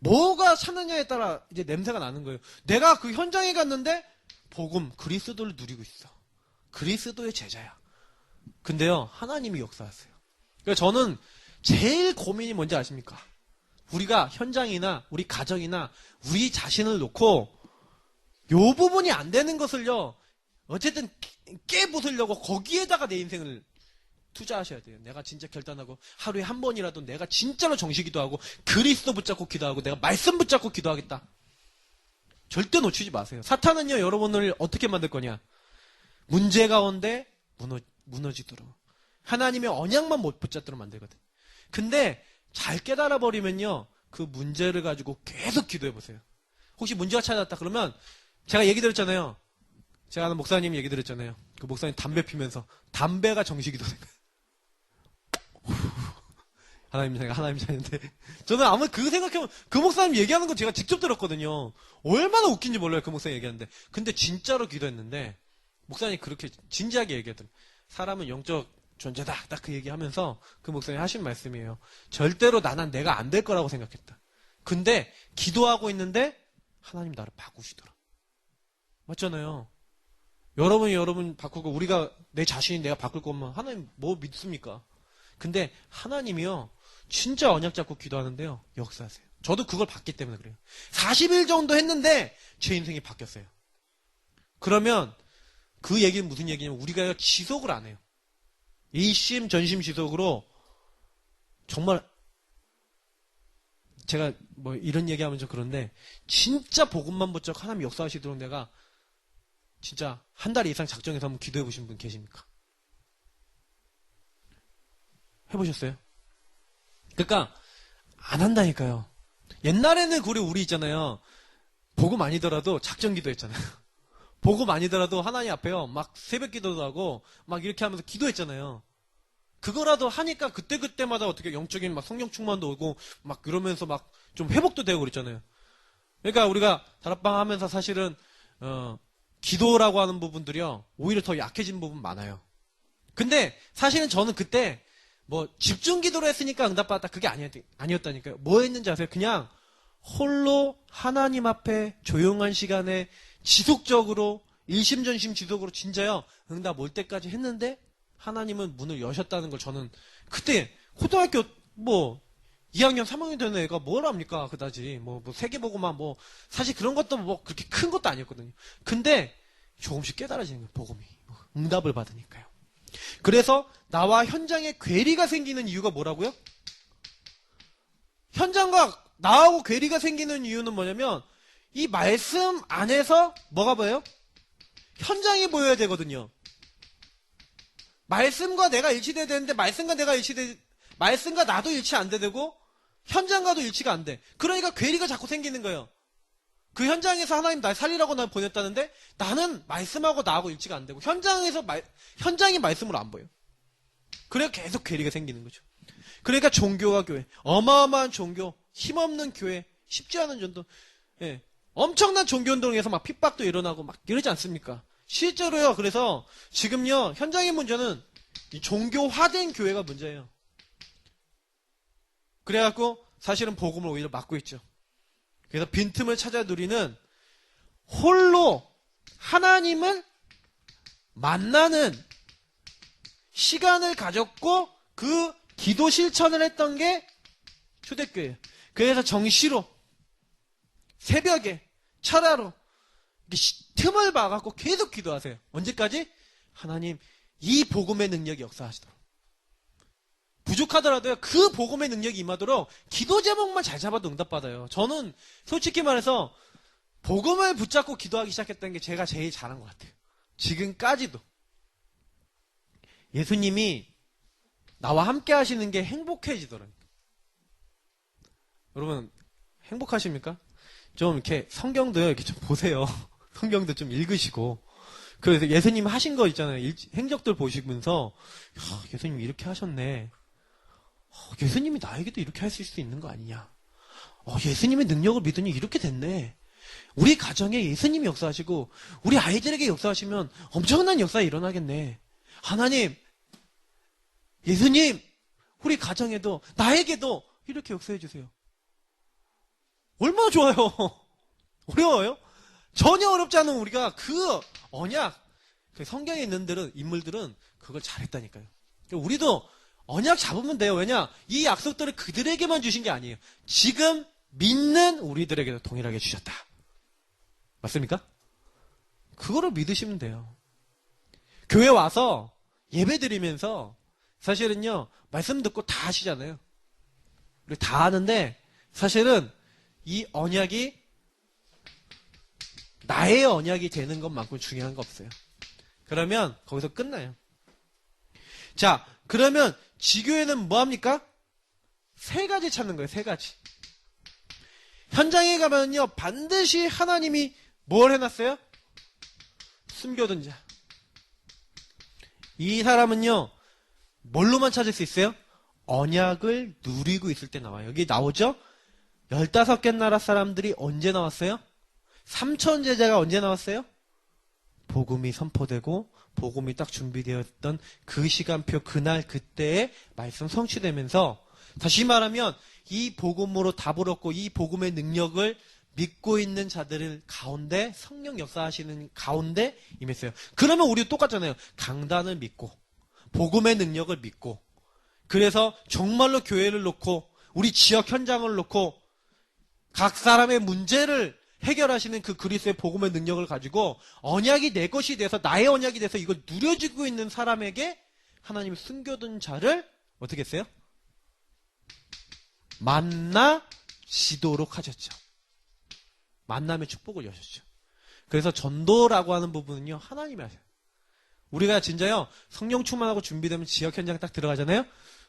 뭐가 차느냐에 따라 이제 냄새가 나는 거예요. 내가 그 현장에 갔는데 복음, 그리스도를 누리고 있어. 그리스도의 제자야. 근데요, 하나님이 역사하세요. 그러니까 저는 제일 고민이 뭔지 아십니까? 우리가 현장이나 우리 가정이나 우리 자신을 놓고 요 부분이 안 되는 것을요, 어쨌든 깨부수려고 거기에다가 내 인생을 투자하셔야 돼요. 내가 진짜 결단하고 하루에 한 번이라도 내가 진짜로 정식기도하고 그리스도 붙잡고 기도하고 내가 말씀 붙잡고 기도하겠다. 절대 놓치지 마세요. 사탄은요 여러분을 어떻게 만들 거냐? 문제 가운데 무너지도록 하나님의 언약만 못 붙잡도록 만들거든. 근데 잘 깨달아 버리면요 그 문제를 가지고 계속 기도해 보세요. 혹시 문제가 찾아왔다 그러면 제가 얘기 드렸잖아요. 제가 아는 목사님 얘기 드렸잖아요. 그 목사님 담배 피면서 담배가 정식기도 된 거예요. 하나님 자녀인데 저는 아무 그 생각해보면 그 목사님 얘기하는 거 제가 직접 들었거든요. 얼마나 웃긴지 몰라요 그 목사님 얘기하는데. 근데 진짜로 기도했는데 목사님이 그렇게 진지하게 얘기하더라고요. 사람은 영적 존재다 딱 그 얘기하면서 그 목사님이 하신 말씀이에요. 절대로 나는 내가 안 될 거라고 생각했다. 근데 기도하고 있는데 하나님 나를 바꾸시더라. 맞잖아요. 여러분 바꾸고 우리가 내 자신이 내가 바꿀 거면 하나님 뭐 믿습니까? 근데 하나님이요. 진짜 언약 잡고 기도하는데요. 역사하세요. 저도 그걸 봤기 때문에 그래요. 40일 정도 했는데 제 인생이 바뀌었어요. 그러면 그 얘기는 무슨 얘기냐면 우리가 지속을 안 해요. 일심 전심 지속으로 정말 제가 뭐 이런 얘기하면 좀 그런데 진짜 복음만 부쩍 하나님 역사하시도록 내가 진짜 한 달 이상 작정해서 한번 기도해 보신 분 계십니까? 해보셨어요? 그러니까 안 한다니까요. 옛날에는 우리 있잖아요. 복음 아니더라도 작정 기도했잖아요. 복음 아니더라도 하나님 앞에요. 막 새벽 기도도 하고 막 이렇게 하면서 기도했잖아요. 그거라도 하니까 그때그때마다 어떻게 영적인 막 성령 충만도 오고 막 그러면서 막 좀 회복도 되고 그랬잖아요. 그러니까 우리가 다락방 하면서 사실은 기도라고 하는 부분들이요. 오히려 더 약해진 부분 많아요. 근데 사실은 저는 그때 뭐 집중 기도를 했으니까 응답받았다. 그게 아니었다니까요. 뭐 했는지 아세요? 그냥 홀로 하나님 앞에 조용한 시간에 지속적으로 일심전심 지속으로 진짜요. 응답 올 때까지 했는데 하나님은 문을 여셨다는 걸 저는 그때 고등학교 뭐 2학년 3학년 되는 애가 뭘 합니까? 그다지 뭐 세계보고만 뭐 사실 그런 것도 뭐 그렇게 큰 것도 아니었거든요. 근데 조금씩 깨달아지는 거예요. 복음이 응답을 받으니까요. 그래서 나와 현장에 괴리가 생기는 이유가 뭐라고요? 현장과 나하고 괴리가 생기는 이유는 뭐냐면 이 말씀 안에서 뭐가 보여요? 현장이 보여야 되거든요. 말씀과 내가 일치돼야 되는데 말씀과 나도 일치 안 되고 현장과도 일치가 안 돼. 그러니까 괴리가 자꾸 생기는 거예요. 그 현장에서 하나님 날 살리라고 날 보냈다는데 나는 말씀하고 나하고 일치가 안 되고 현장이 말씀으로 안 보여. 그래서 계속 괴리가 생기는 거죠. 그러니까 종교와 교회, 어마어마한 종교, 힘없는 교회, 쉽지 않은 전도, 예, 엄청난 종교운동에서 막 핍박도 일어나고 막 이러지 않습니까? 실제로요. 그래서 지금요 현장의 문제는 이 종교화된 교회가 문제예요. 그래갖고 사실은 복음을 오히려 막고 있죠. 그래서 빈틈을 찾아 누리는 홀로 하나님을 만나는 시간을 가졌고 그 기도 실천을 했던 게 초대교회예요. 그래서 정시로 새벽에 철야로 틈을 봐갖고 계속 기도하세요. 언제까지? 하나님 이 복음의 능력이 역사하시도록. 부족하더라도요. 그 복음의 능력이 임하도록 기도 제목만 잘 잡아도 응답받아요. 저는 솔직히 말해서 복음을 붙잡고 기도하기 시작했다는 게 제가 제일 잘한 것 같아요. 지금까지도. 예수님이 나와 함께 하시는 게 행복해지더라고요. 여러분 행복하십니까? 좀 이렇게 성경도 이렇게 좀 보세요. 성경도 좀 읽으시고. 그래서 예수님 하신 거 있잖아요. 행적들 보시면서 예수님이 이렇게 하셨네. 예수님이 나에게도 이렇게 할 수 있는 거 아니냐. 예수님의 능력을 믿으니 이렇게 됐네. 우리 가정에 예수님이 역사하시고 우리 아이들에게 역사하시면 엄청난 역사가 일어나겠네. 하나님, 예수님, 우리 가정에도 나에게도 이렇게 역사해 주세요. 얼마나 좋아요. 어려워요? 전혀 어렵지 않은 우리가 그 언약, 그 성경에 있는 인물들은 그걸 잘했다니까요. 우리도 언약 잡으면 돼요. 왜냐? 이 약속들을 그들에게만 주신 게 아니에요. 지금 믿는 우리들에게도 동일하게 주셨다. 맞습니까? 그거를 믿으시면 돼요. 교회 와서 예배 드리면서 사실은요, 말씀 듣고 다 하시잖아요. 우리 다 하는데 사실은 이 언약이 나의 언약이 되는 것만큼 중요한 거 없어요. 그러면 거기서 끝나요. 자, 그러면 지교회는 뭐합니까? 세 가지 찾는 거예요. 세 가지. 현장에 가면요 반드시 하나님이 뭘 해놨어요? 숨겨둔 자. 이 사람은요 뭘로만 찾을 수 있어요? 언약을 누리고 있을 때 나와요. 여기 나오죠? 15개 나라 사람들이 언제 나왔어요? 3천 제자가 언제 나왔어요? 복음이 선포되고 복음이 딱 준비되었던 그 시간표 그날 그때에 말씀 성취되면서 다시 말하면 이 복음으로 답을 얻고 이 복음의 능력을 믿고 있는 자들을 가운데 성령 역사하시는 가운데 임했어요. 그러면 우리도 똑같잖아요. 강단을 믿고 복음의 능력을 믿고 그래서 정말로 교회를 놓고 우리 지역 현장을 놓고 각 사람의 문제를 해결하시는 그 그리스도의 복음의 능력을 가지고 언약이 내 것이 돼서 나의 언약이 돼서 이걸 누려지고 있는 사람에게 하나님이 숨겨둔 자를 어떻게 했어요? 만나지도록 하셨죠. 만남의 축복을 여셨죠. 그래서 전도라고 하는 부분은요, 하나님이 하셔요. 우리가 진짜요, 성령 충만하고 준비되면 지역 현장 딱 들어가잖아요?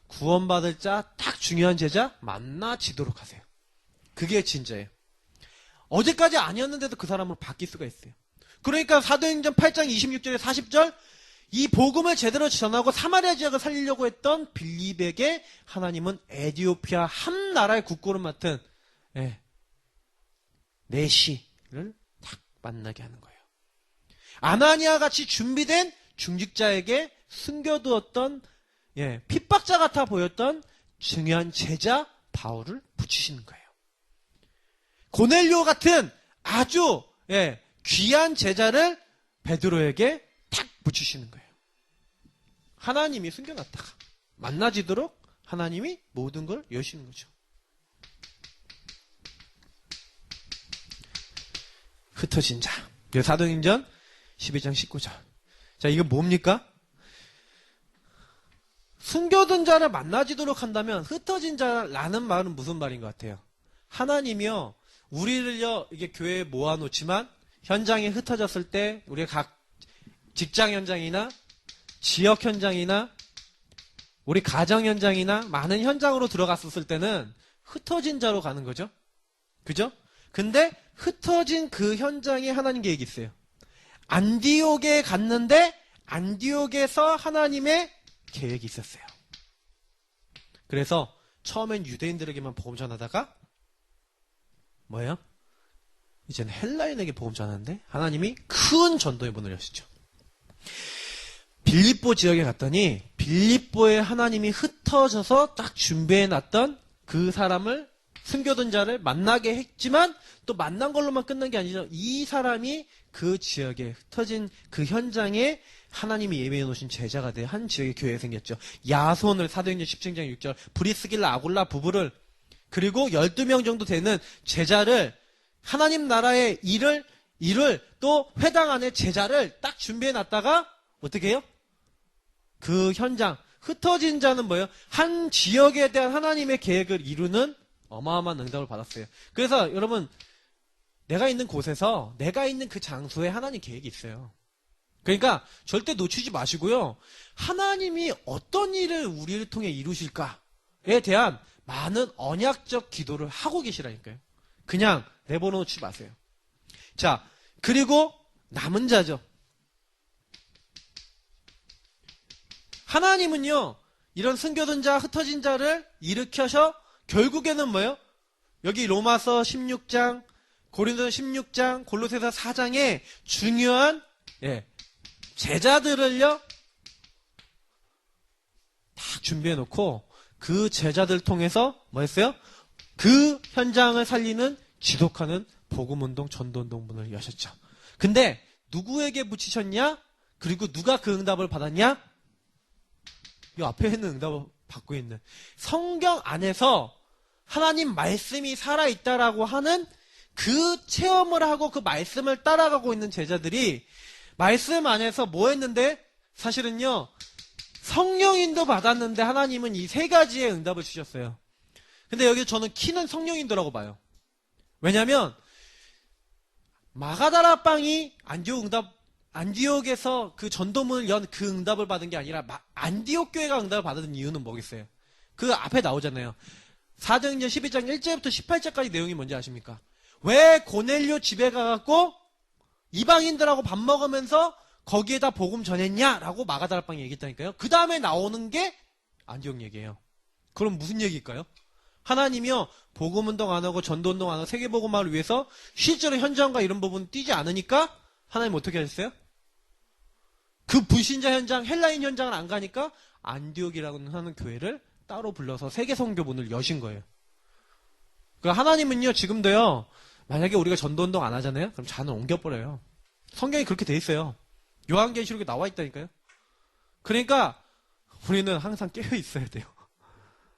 구원받을 자, 딱 중요한 제자, 만나지도록 하세요. 그게 진짜예요. 어제까지 아니었는데도 그 사람으로 바뀔 수가 있어요. 그러니까 사도행전 8장 26절에 40절, 이 복음을 제대로 전하고 사마리아 지역을 살리려고 했던 빌립에게 하나님은 에티오피아 한 나라의 국고를 맡은 내시를 딱 만나게 하는 거예요. 아나니아 같이 준비된 중직자에게 숨겨두었던 핍박자 같아 보였던 중요한 제자 바울을 붙이시는 거예요. 고넬료 같은 아주 귀한 제자를 베드로에게 탁 붙이시는 거예요. 하나님이 숨겨놨다가 만나지도록 하나님이 모든 걸 여시는 거죠. 흩어진 자. 사도행전 12장 19절. 자, 이거 뭡니까? 숨겨둔 자를 만나지도록 한다면 흩어진 자라는 말은 무슨 말인 것 같아요? 하나님이요, 우리를요, 이게 교회에 모아놓지만 현장에 흩어졌을 때 우리가 각 직장 현장이나 지역 현장이나 우리 가정 현장이나 많은 현장으로 들어갔었을 때는 흩어진 자로 가는 거죠. 그죠? 근데 흩어진 그 현장에 하나님 계획이 있어요. 안디옥에 갔는데 안디옥에서 하나님의 계획이 있었어요. 그래서 처음엔 유대인들에게만 복음 전하다가 뭐예요? 이제는 헬라인에게 복음 전하는데 하나님이 큰 전도의 문을 여시죠. 빌립보 지역에 갔더니 빌립보에 하나님이 흩어져서 딱 준비해놨던 그 사람을 숨겨둔 자를 만나게 했지만 또 만난 걸로만 끝난 게 아니죠. 이 사람이 그 지역에 흩어진 그 현장에 하나님이 예비해 놓으신 제자가 돼 한 지역의 교회가 생겼죠. 야손을 사도행전 17장 6절 브리스길라 아굴라 부부를 그리고 12명 정도 되는 제자를 하나님 나라의 일을 또 회당 안에 제자를 딱 준비해 놨다가 어떻게 해요? 그 현장 흩어진 자는 뭐예요? 한 지역에 대한 하나님의 계획을 이루는 어마어마한 응답을 받았어요. 그래서 여러분 내가 있는 곳에서 내가 있는 그 장소에 하나님 계획이 있어요. 그러니까 절대 놓치지 마시고요. 하나님이 어떤 일을 우리를 통해 이루실까에 대한 많은 언약적 기도를 하고 계시라니까요. 그냥 내버려놓지 마세요. 자, 그리고 남은 자죠. 하나님은요, 이런 숨겨둔 자, 흩어진 자를 일으켜서 결국에는 뭐예요? 여기 로마서 16장, 고린도서 16장, 골로새서 4장에 중요한 제자들을요 다 준비해놓고 그 제자들 통해서 뭐 했어요? 그 현장을 살리는 지독하는 복음운동, 전도운동 문을 여셨죠. 근데 누구에게 붙이셨냐? 그리고 누가 그 응답을 받았냐? 이 앞에 있는 응답을 받고 있는 성경 안에서 하나님 말씀이 살아있다라고 하는 그 체험을 하고 그 말씀을 따라가고 있는 제자들이 말씀 안에서 뭐 했는데 사실은요 성령인도 받았는데 하나님은 이 세 가지의 응답을 주셨어요. 근데 여기 저는 키는 성령인도라고 봐요. 왜냐하면 마가다라 빵이 안디옥에서 그 전도문을 연 그 응답을 받은 게 아니라 안디옥 교회가 응답을 받은 이유는 뭐겠어요? 그 앞에 나오잖아요. 사도행전 12장 1절부터 18절까지 내용이 뭔지 아십니까? 왜 고넬료 집에 가갖고 이방인들하고 밥 먹으면서 거기에다 복음 전했냐라고 마가다라 빵이 얘기했다니까요. 그 다음에 나오는 게 안디옥 얘기예요. 그럼 무슨 얘기일까요? 하나님이요 복음운동 안 하고 전도운동 안 하고 세계복음화를 위해서 실제로 현장과 이런 부분 뛰지 않으니까 하나님 어떻게 하셨어요? 그 불신자 현장, 헬라인 현장을 안 가니까 안디옥이라고 하는 교회를 따로 불러서 세계 선교문을 여신 거예요. 그러니까 하나님은요 지금도요 만약에 우리가 전도운동 안 하잖아요? 그럼 잔을 옮겨버려요. 성경이 그렇게 돼 있어요. 요한계시록에 나와 있다니까요. 그러니까 우리는 항상 깨어 있어야 돼요.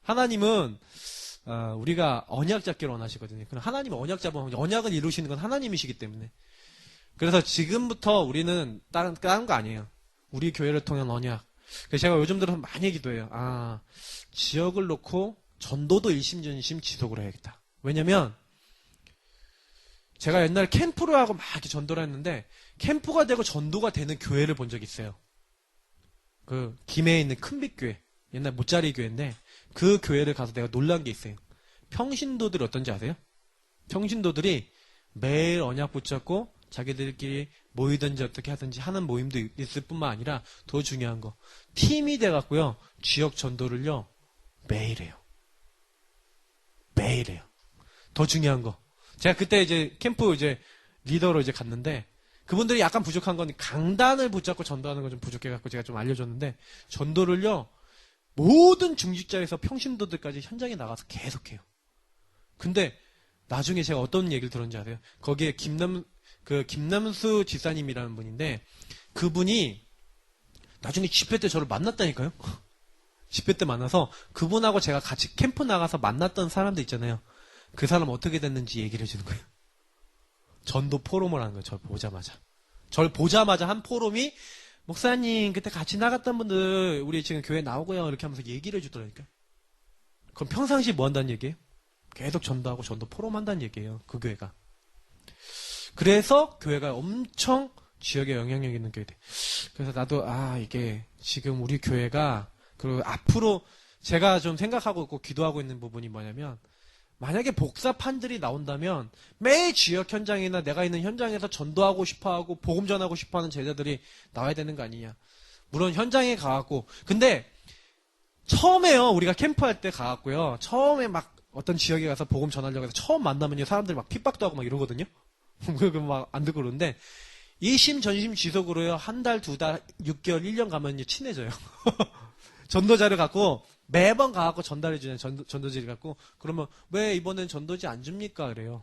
하나님은 우리가 언약 잡기를 원하시거든요. 그럼 하나님은 언약 잡으면 언약을 이루시는 건 하나님이시기 때문에. 그래서 지금부터 우리는 다른 거 아니에요. 우리 교회를 통한 언약. 그래서 제가 요즘 들어서 많이 기도해요. 지역을 놓고 전도도 일심전심 지속을 해야겠다. 왜냐면 제가 옛날에 캠프를 하고 막 이렇게 전도를 했는데 캠프가 되고 전도가 되는 교회를 본 적이 있어요. 그 김해에 있는 큰빛교회, 옛날 모짜리 교회인데 그 교회를 가서 내가 놀란 게 있어요. 평신도들이 어떤지 아세요? 평신도들이 매일 언약 붙잡고 자기들끼리 모이든지 어떻게 하든지 하는 모임도 있을 뿐만 아니라 더 중요한 거 팀이 돼갖고요 지역 전도를요 매일 해요. 매일 해요. 더 중요한 거 제가 그때 이제 캠프 이제 리더로 이제 갔는데 그분들이 약간 부족한 건 강단을 붙잡고 전도하는 건 좀 부족해갖고 제가 좀 알려줬는데 전도를요 모든 중직자에서 평신도들까지 현장에 나가서 계속해요. 근데 나중에 제가 어떤 얘기를 들었는지 아세요? 거기에 김남수 지사님이라는 분인데 그분이 나중에 집회 때 저를 만났다니까요. 집회 때 만나서 그분하고 제가 같이 캠프 나가서 만났던 사람들 있잖아요. 그 사람 어떻게 됐는지 얘기를 해주는 거예요. 전도 포럼을 하는 거예요. 저를 보자마자 한 포럼이 목사님 그때 같이 나갔던 분들 우리 지금 교회 나오고요 이렇게 하면서 얘기를 해주더라니까요. 그럼 평상시 뭐 한다는 얘기예요? 계속 전도하고 전도 포럼 한다는 얘기예요. 그 교회가. 그래서 교회가 엄청 지역에 영향력 있는 교회 돼. 그래서 나도 이게 지금 우리 교회가 그리고 앞으로 제가 좀 생각하고 있고 기도하고 있는 부분이 뭐냐면 만약에 복사판들이 나온다면 매일 지역 현장이나 내가 있는 현장에서 전도하고 싶어하고 복음 전하고 싶어하는 제자들이 나와야 되는 거 아니냐. 물론 현장에 가갖고 근데 처음에요 우리가 캠프할 때 가갖고요 처음에 막 어떤 지역에 가서 복음 전하려고 해서 처음 만나면요 사람들이 막 핍박도 하고 막 이러거든요. 그 막 안 듣고 그러는데 이심 전심 지속으로요 한 달, 두 달, 6개월, 1년 가면요 친해져요. 전도자를 갖고 매번 가갖고 전달해주는 전도지를 갖고 그러면 왜 이번엔 전도지 안 줍니까 그래요.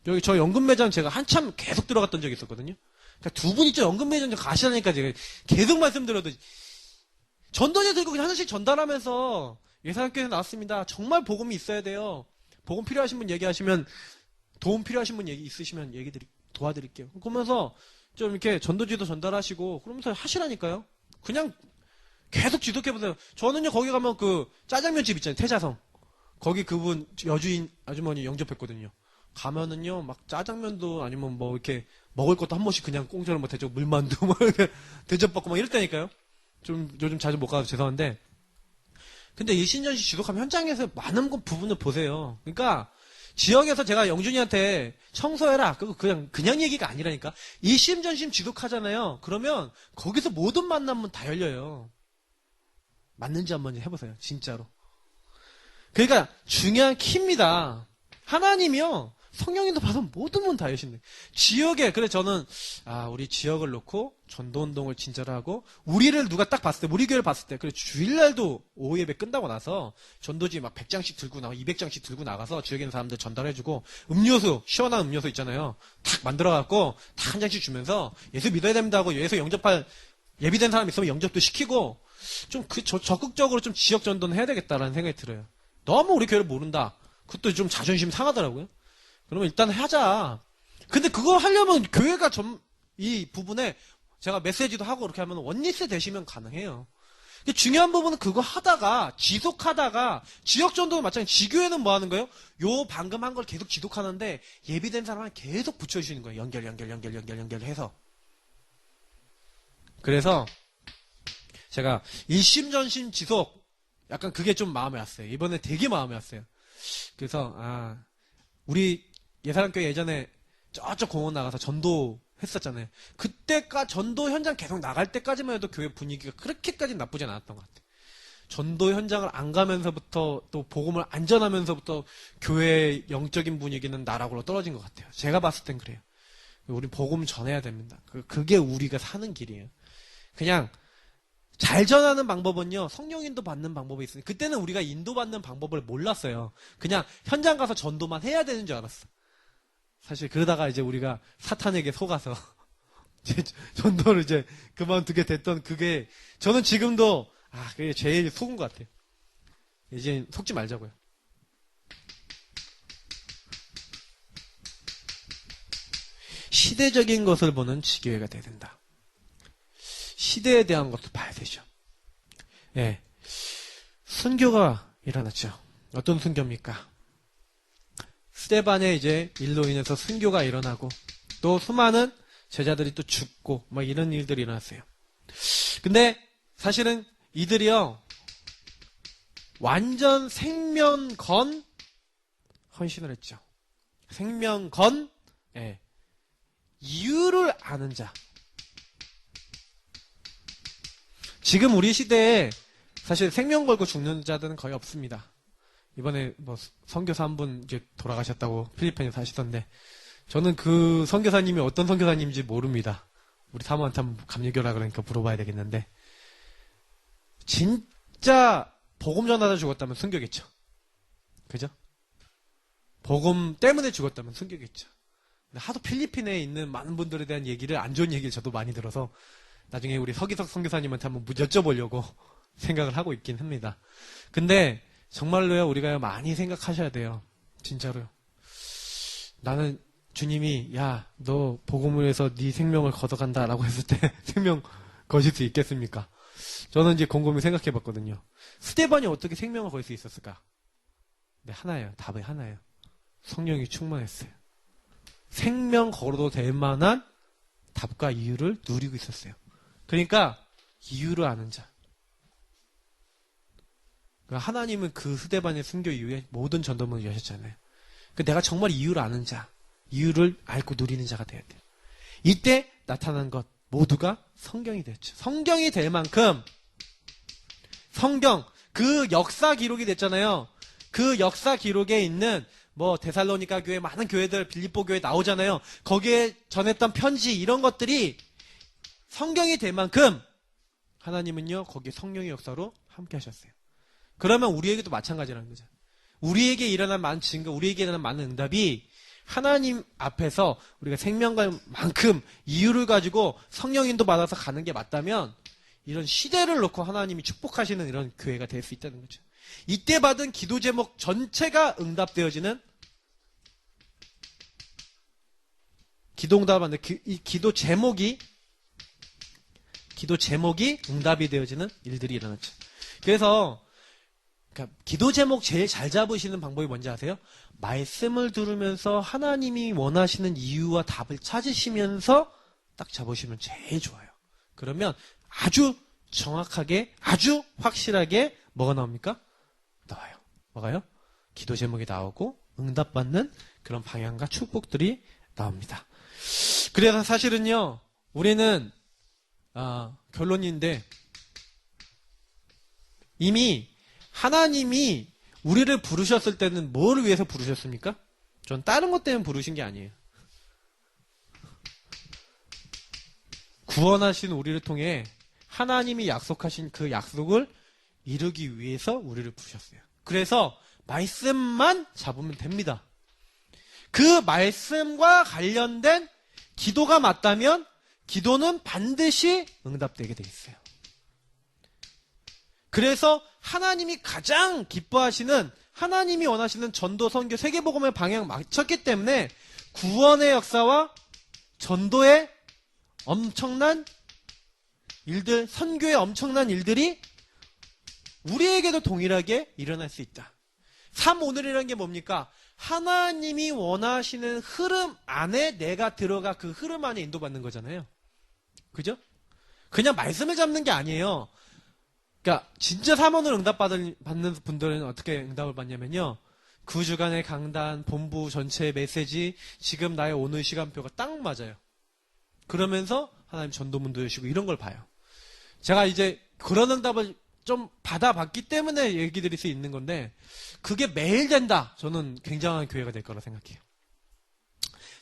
여기 저 연금매장 제가 한참 계속 들어갔던 적이 있었거든요. 그러니까 두 분이 저 연금매장 좀 가시라니까 제가 계속 말씀드려도 전도지 들고 그냥 하나씩 전달하면서 예산학교에서 나왔습니다. 정말 복음이 있어야 돼요. 복음 필요하신 분 얘기하시면 도움 필요하신 분 있으시면 도와드릴게요. 그러면서 좀 이렇게 전도지도 전달하시고 그러면서 하시라니까요. 그냥 계속 지속해보세요. 저는요 거기 가면 그 짜장면 집 있잖아요. 태자성. 거기 그분 여주인 아주머니 영접했거든요. 가면은요 막 짜장면도 아니면 뭐 이렇게 먹을 것도 한 번씩 그냥 공짜로 뭐 대접 물만두 뭐 대접받고 막 이랬다니까요. 좀 요즘 자주 못 가서 죄송한데 근데 일신전시 지속하면 현장에서 많은 부분을 보세요. 그러니까 지역에서 제가 영준이한테 청소해라. 그거 그냥 얘기가 아니라니까. 일심전심 지속하잖아요. 그러면 거기서 모든 만남은 다 열려요. 맞는지 한번 해보세요. 진짜로. 그러니까 중요한 키입니다. 하나님이요. 성령님도 봐서 모든 문 다 여신네. 지역에 그래 저는 우리 지역을 놓고 전도운동을 진짜로 하고 우리를 누가 딱 봤을 때 우리 교회를 봤을 때 그래 주일날도 오후 예배 끝나고 나서 전도지 막 100장씩 들고 나가 200장씩 들고 나가서 지역에 있는 사람들 전달해주고 음료수 시원한 음료수 있잖아요. 탁 만들어갖고 탁 한 장씩 주면서 예수 믿어야 됩니다 하고 예수 영접할 예비된 사람 있으면 영접도 시키고 좀 적극적으로 좀 지역 전도는 해야 되겠다라는 생각이 들어요. 너무 우리 교회를 모른다. 그것도 좀 자존심 상하더라고요. 그러면 일단 하자. 근데 그거 하려면 교회가 이 부분에 제가 메시지도 하고 그렇게 하면 원리스 되시면 가능해요. 중요한 부분은 그거 하다가 지속하다가 지역 전도도 마찬가지. 지교회는 뭐 하는 거예요? 요 방금 한 걸 계속 지속하는데 예비된 사람을 계속 붙여주시는 거예요. 연결해서. 그래서 제가 일심전심 지속 약간 그게 좀 마음에 왔어요. 이번에 되게 마음에 왔어요. 그래서 우리 예사랑교회 예전에 저쪽 공원 나가서 전도 했었잖아요. 그때까 전도 현장 계속 나갈 때까지만 해도 교회 분위기가 그렇게까지 나쁘지 않았던 것 같아요. 전도 현장을 안 가면서부터 또 복음을 안 전하면서부터 교회의 영적인 분위기는 나락으로 떨어진 것 같아요. 제가 봤을 땐 그래요. 우리 복음 전해야 됩니다. 그게 우리가 사는 길이에요. 그냥 잘 전하는 방법은요, 성령 인도 받는 방법이 있어요. 그때는 우리가 인도받는 방법을 몰랐어요. 그냥 현장 가서 전도만 해야 되는 줄 알았어. 사실 그러다가 이제 우리가 사탄에게 속아서 이제 전도를 이제 그만두게 됐던 그게 저는 지금도 그게 제일 속은 것 같아요. 이제 속지 말자고요. 시대적인 것을 보는 지교회가 돼야 된다. 시대에 대한 것도 봐야 되죠. 예. 순교가 일어났죠. 어떤 순교입니까? 스데반의 이제 일로 인해서 순교가 일어나고 또 수많은 제자들이 또 죽고 막 이런 일들이 일어났어요. 근데 사실은 이들이요 완전 생명 건 헌신을 했죠. 생명 건 이유를 아는 자. 지금 우리 시대에 사실 생명 걸고 죽는 자들은 거의 없습니다. 이번에 뭐 선교사 한 분 이제 돌아가셨다고 필리핀에 사시던데 저는 그 선교사님이 어떤 선교사님인지 모릅니다. 우리 사모한테 한번 감리교라 그러니까 물어봐야 되겠는데 진짜 복음 전하다 죽었다면 순교겠죠. 그죠? 복음 때문에 죽었다면 순교겠죠. 근데 하도 필리핀에 있는 많은 분들에 대한 얘기를 안 좋은 얘기를 저도 많이 들어서 나중에 우리 서기석 선교사님한테 한번 여쭤보려고 생각을 하고 있긴 합니다. 근데 정말로요 우리가 많이 생각하셔야 돼요. 진짜로요. 나는 주님이 야 너 복음을 위해서 네 생명을 걷어간다라고 했을 때 생명 거실 수 있겠습니까? 저는 이제 곰곰이 생각해 봤거든요. 스데반이 어떻게 생명을 걸 수 있었을까? 네, 하나예요. 답이 하나예요. 성령이 충만했어요. 생명 걸어도 될 만한 답과 이유를 누리고 있었어요. 그러니까 이유를 아는 자. 하나님은 그 스데반의 순교 이후에 모든 전도문을 여셨잖아요. 내가 정말 이유를 아는 자, 이유를 알고 누리는 자가 돼야 돼요. 이때 나타난 것 모두가 성경이 됐죠. 성경이 될 만큼 성경 그 역사 기록이 됐잖아요. 그 역사 기록에 있는 뭐 데살로니가 교회 많은 교회들 빌립보 교회 나오잖아요. 거기에 전했던 편지 이런 것들이 성경이 될 만큼 하나님은요 거기에 성령의 역사로 함께 하셨어요. 그러면 우리에게도 마찬가지라는 거죠. 우리에게 일어난 많은 증거, 우리에게 일어난 많은 응답이 하나님 앞에서 우리가 생명만큼 이유를 가지고 성령 인도 받아서 가는 게 맞다면 이런 시대를 놓고 하나님이 축복하시는 이런 교회가 될 수 있다는 거죠. 이때 받은 기도 제목 전체가 응답되어지는 기도 응답하는데 이 기도 제목이 응답이 되어지는 일들이 일어났죠. 그래서 기도 제목 제일 잘 잡으시는 방법이 뭔지 아세요? 말씀을 들으면서 하나님이 원하시는 이유와 답을 찾으시면서 딱 잡으시면 제일 좋아요. 그러면 아주 정확하게, 아주 확실하게 뭐가 나옵니까? 나와요. 뭐가요? 기도 제목이 나오고 응답받는 그런 방향과 축복들이 나옵니다. 그래서 사실은요, 우리는 결론인데 이미 하나님이 우리를 부르셨을 때는 뭐를 위해서 부르셨습니까? 전 다른 것 때문에 부르신 게 아니에요. 구원하신 우리를 통해 하나님이 약속하신 그 약속을 이루기 위해서 우리를 부르셨어요. 그래서 말씀만 잡으면 됩니다. 그 말씀과 관련된 기도가 맞다면 기도는 반드시 응답되게 돼 있어요. 그래서 하나님이 가장 기뻐하시는 하나님이 원하시는 전도, 선교, 세계복음의 방향 맞췄기 때문에 구원의 역사와 전도의 엄청난 일들, 선교의 엄청난 일들이 우리에게도 동일하게 일어날 수 있다. 3오늘이라는 게 뭡니까? 하나님이 원하시는 흐름 안에 내가 들어가 그 흐름 안에 인도받는 거잖아요. 그죠? 그냥 말씀을 잡는 게 아니에요. 그러니까 진짜 3원을 응답받는 분들은 어떻게 응답을 받냐면요. 그 주간의 강단, 본부 전체의 메시지, 지금 나의 오늘 시간표가 딱 맞아요. 그러면서 하나님 전도문도 여시고 이런 걸 봐요. 제가 이제 그런 응답을 좀 받아봤기 때문에 얘기 드릴 수 있는 건데 그게 매일 된다. 저는 굉장한 교회가 될 거라 생각해요.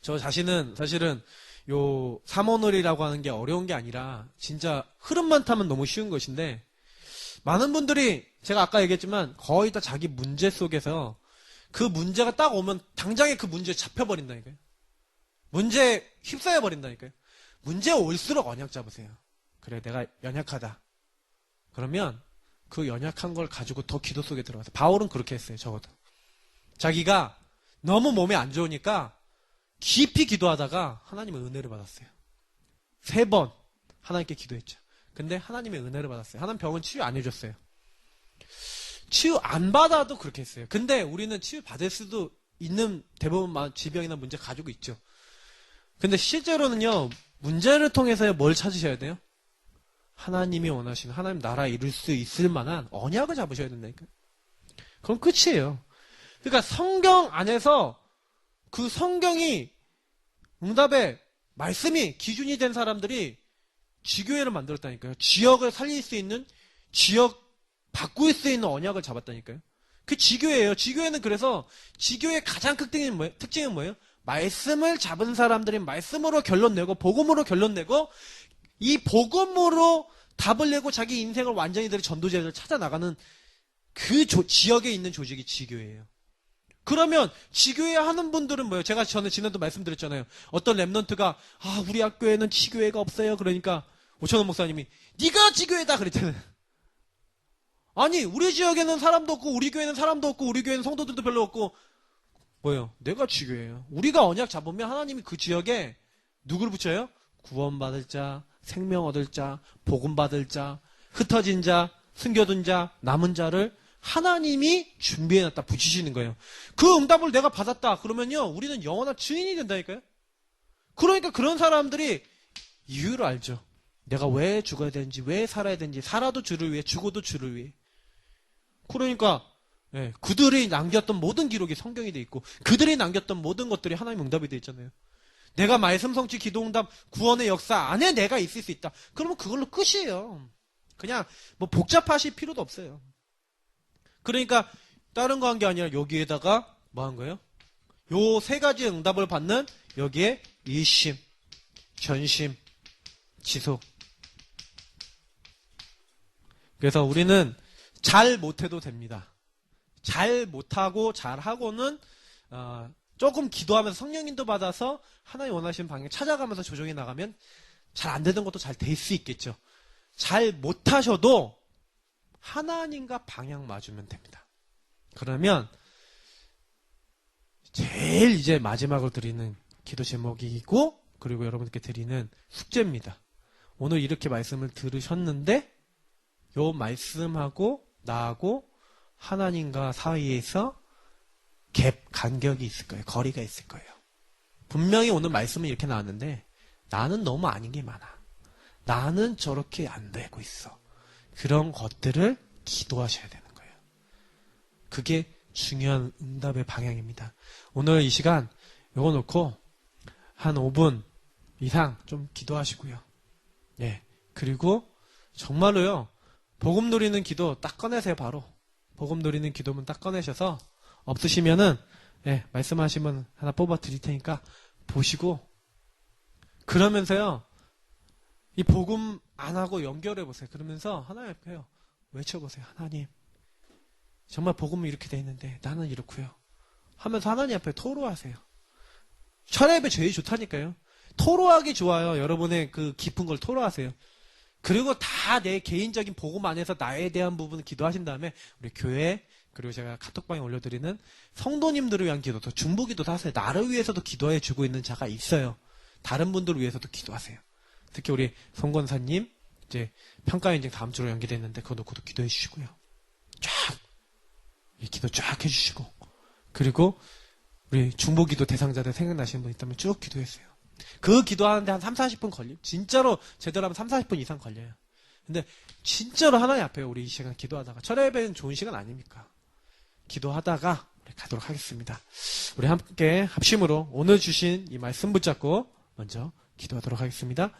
저 자신은 사실은 요 3원을이라고 하는 게 어려운 게 아니라 진짜 흐름만 타면 너무 쉬운 것인데 많은 분들이 제가 아까 얘기했지만 거의 다 자기 문제 속에서 그 문제가 딱 오면 당장에 그 문제에 잡혀버린다니까요. 문제에 휩싸여 버린다니까요. 문제 올수록 언약 잡으세요. 그래, 내가 연약하다. 그러면 그 연약한 걸 가지고 더 기도 속에 들어가서. 바울은 그렇게 했어요. 적어도. 자기가 너무 몸에 안 좋으니까 깊이 기도하다가 하나님의 은혜를 받았어요. 3번 하나님께 기도했죠. 근데 하나님의 은혜를 받았어요. 하나님 병은 치유 안 해줬어요. 치유 안 받아도 그렇게 했어요. 근데 우리는 치유 받을 수도 있는 대부분 질병이나 문제 가지고 있죠. 근데 실제로는요, 문제를 통해서 뭘 찾으셔야 돼요? 하나님이 원하시는, 하나님 나라 이룰 수 있을 만한 언약을 잡으셔야 된다니까요. 그럼 끝이에요. 그러니까 성경 안에서 그 성경이 응답의 말씀이 기준이 된 사람들이 지교회를 만들었다니까요. 지역을 살릴 수 있는, 지역 바꿀 수 있는 언약을 잡았다니까요. 그 지교회예요. 지교회는 그래서 지교회의 가장 특징은 뭐예요? 말씀을 잡은 사람들이 말씀으로 결론 내고 복음으로 결론 내고 이 복음으로 답을 내고 자기 인생을 완전히 될 전도자를 찾아 나가는 그 지역에 있는 조직이 지교회예요. 그러면 지교회 하는 분들은 뭐예요? 제가 전에 지난도 말씀드렸잖아요. 어떤 랩런트가 우리 학교에는 지교회가 없어요. 그러니까 오천원 목사님이 네가 지교회다 그랬잖아요. 아니 우리 지역에는 사람도 없고 우리 교회는 사람도 없고 우리 교회는 성도들도 별로 없고 뭐예요? 내가 지교회예요. 우리가 언약 잡으면 하나님이 그 지역에 누구를 붙여요? 구원받을 자, 생명 얻을 자, 복음 받을 자, 흩어진 자, 숨겨둔 자, 남은 자를 하나님이 준비해놨다 붙이시는 거예요. 그 응답을 내가 받았다 그러면요 우리는 영원한 증인이 된다니까요. 그러니까 그런 사람들이 이유를 알죠. 내가 왜 죽어야 되는지, 왜 살아야 되는지, 살아도 주를 위해, 죽어도 주를 위해. 그러니까 그들이 남겼던 모든 기록이 성경이 돼 있고 그들이 남겼던 모든 것들이 하나님 응답이 돼 있잖아요. 내가 말씀 성취 기도응답 구원의 역사 안에 내가 있을 수 있다. 그러면 그걸로 끝이에요. 그냥 뭐 복잡하실 필요도 없어요. 그러니까 다른 거 한 게 아니라 여기에다가 뭐 한 거예요? 요 3가지 응답을 받는 여기에 일심, 전심, 지속. 그래서 우리는 잘 못해도 됩니다. 잘 못하고 잘하고는 조금 기도하면서 성령님도 받아서 하나님 원하시는 방향 찾아가면서 조정해 나가면 잘 안 되는 것도 잘 될 수 있겠죠. 잘 못하셔도 하나님과 방향 맞으면 됩니다. 그러면 제일 이제 마지막으로 드리는 기도 제목이고 그리고 여러분께 드리는 숙제입니다. 오늘 이렇게 말씀을 들으셨는데 요 말씀하고 나하고 하나님과 사이에서 간격이 있을 거예요. 거리가 있을 거예요. 분명히 오늘 말씀은 이렇게 나왔는데 나는 너무 아닌 게 많아. 나는 저렇게 안 되고 있어. 그런 것들을 기도하셔야 되는 거예요. 그게 중요한 응답의 방향입니다. 오늘 이 시간 요거 놓고 한 5분 이상 좀 기도하시고요. 그리고 정말로요. 복음 누리는 기도 딱 꺼내세요. 바로. 복음 누리는 기도문 딱 꺼내셔서 없으시면은 말씀하시면 하나 뽑아 드릴 테니까 보시고 그러면서요. 이 복음 안 하고 연결해 보세요. 그러면서 하나님 앞에요. 외쳐보세요. 하나님 정말 복음은 이렇게 돼 있는데 나는 이렇고요. 하면서 하나님 앞에 토로하세요. 철야예배 제일 좋다니까요. 토로하기 좋아요. 여러분의 그 깊은 걸 토로하세요. 그리고 다 내 개인적인 복음 안에서 나에 대한 부분을 기도하신 다음에 우리 교회 그리고 제가 카톡방에 올려드리는 성도님들을 위한 기도도 중보기도도 하세요. 나를 위해서도 기도해 주고 있는 자가 있어요. 다른 분들을 위해서도 기도하세요. 특히 우리 송권사님 이제 평가 인증 다음 주로 연기됐는데 그거 놓고도 기도해 주시고요. 쫙 기도 쫙 해주시고 그리고 우리 중보기도 대상자들 생각나시는 분 있다면 쭉 기도했어요. 그 기도하는데 한 3-40분 걸려요. 진짜로 제대로 하면 3-40분 이상 걸려요. 근데 진짜로 하나님 앞에 우리 이 시간 기도하다가 철야예배는 좋은 시간 아닙니까? 기도하다가 우리 가도록 하겠습니다. 우리 함께 합심으로 오늘 주신 이 말씀 붙잡고 먼저 기도하도록 하겠습니다.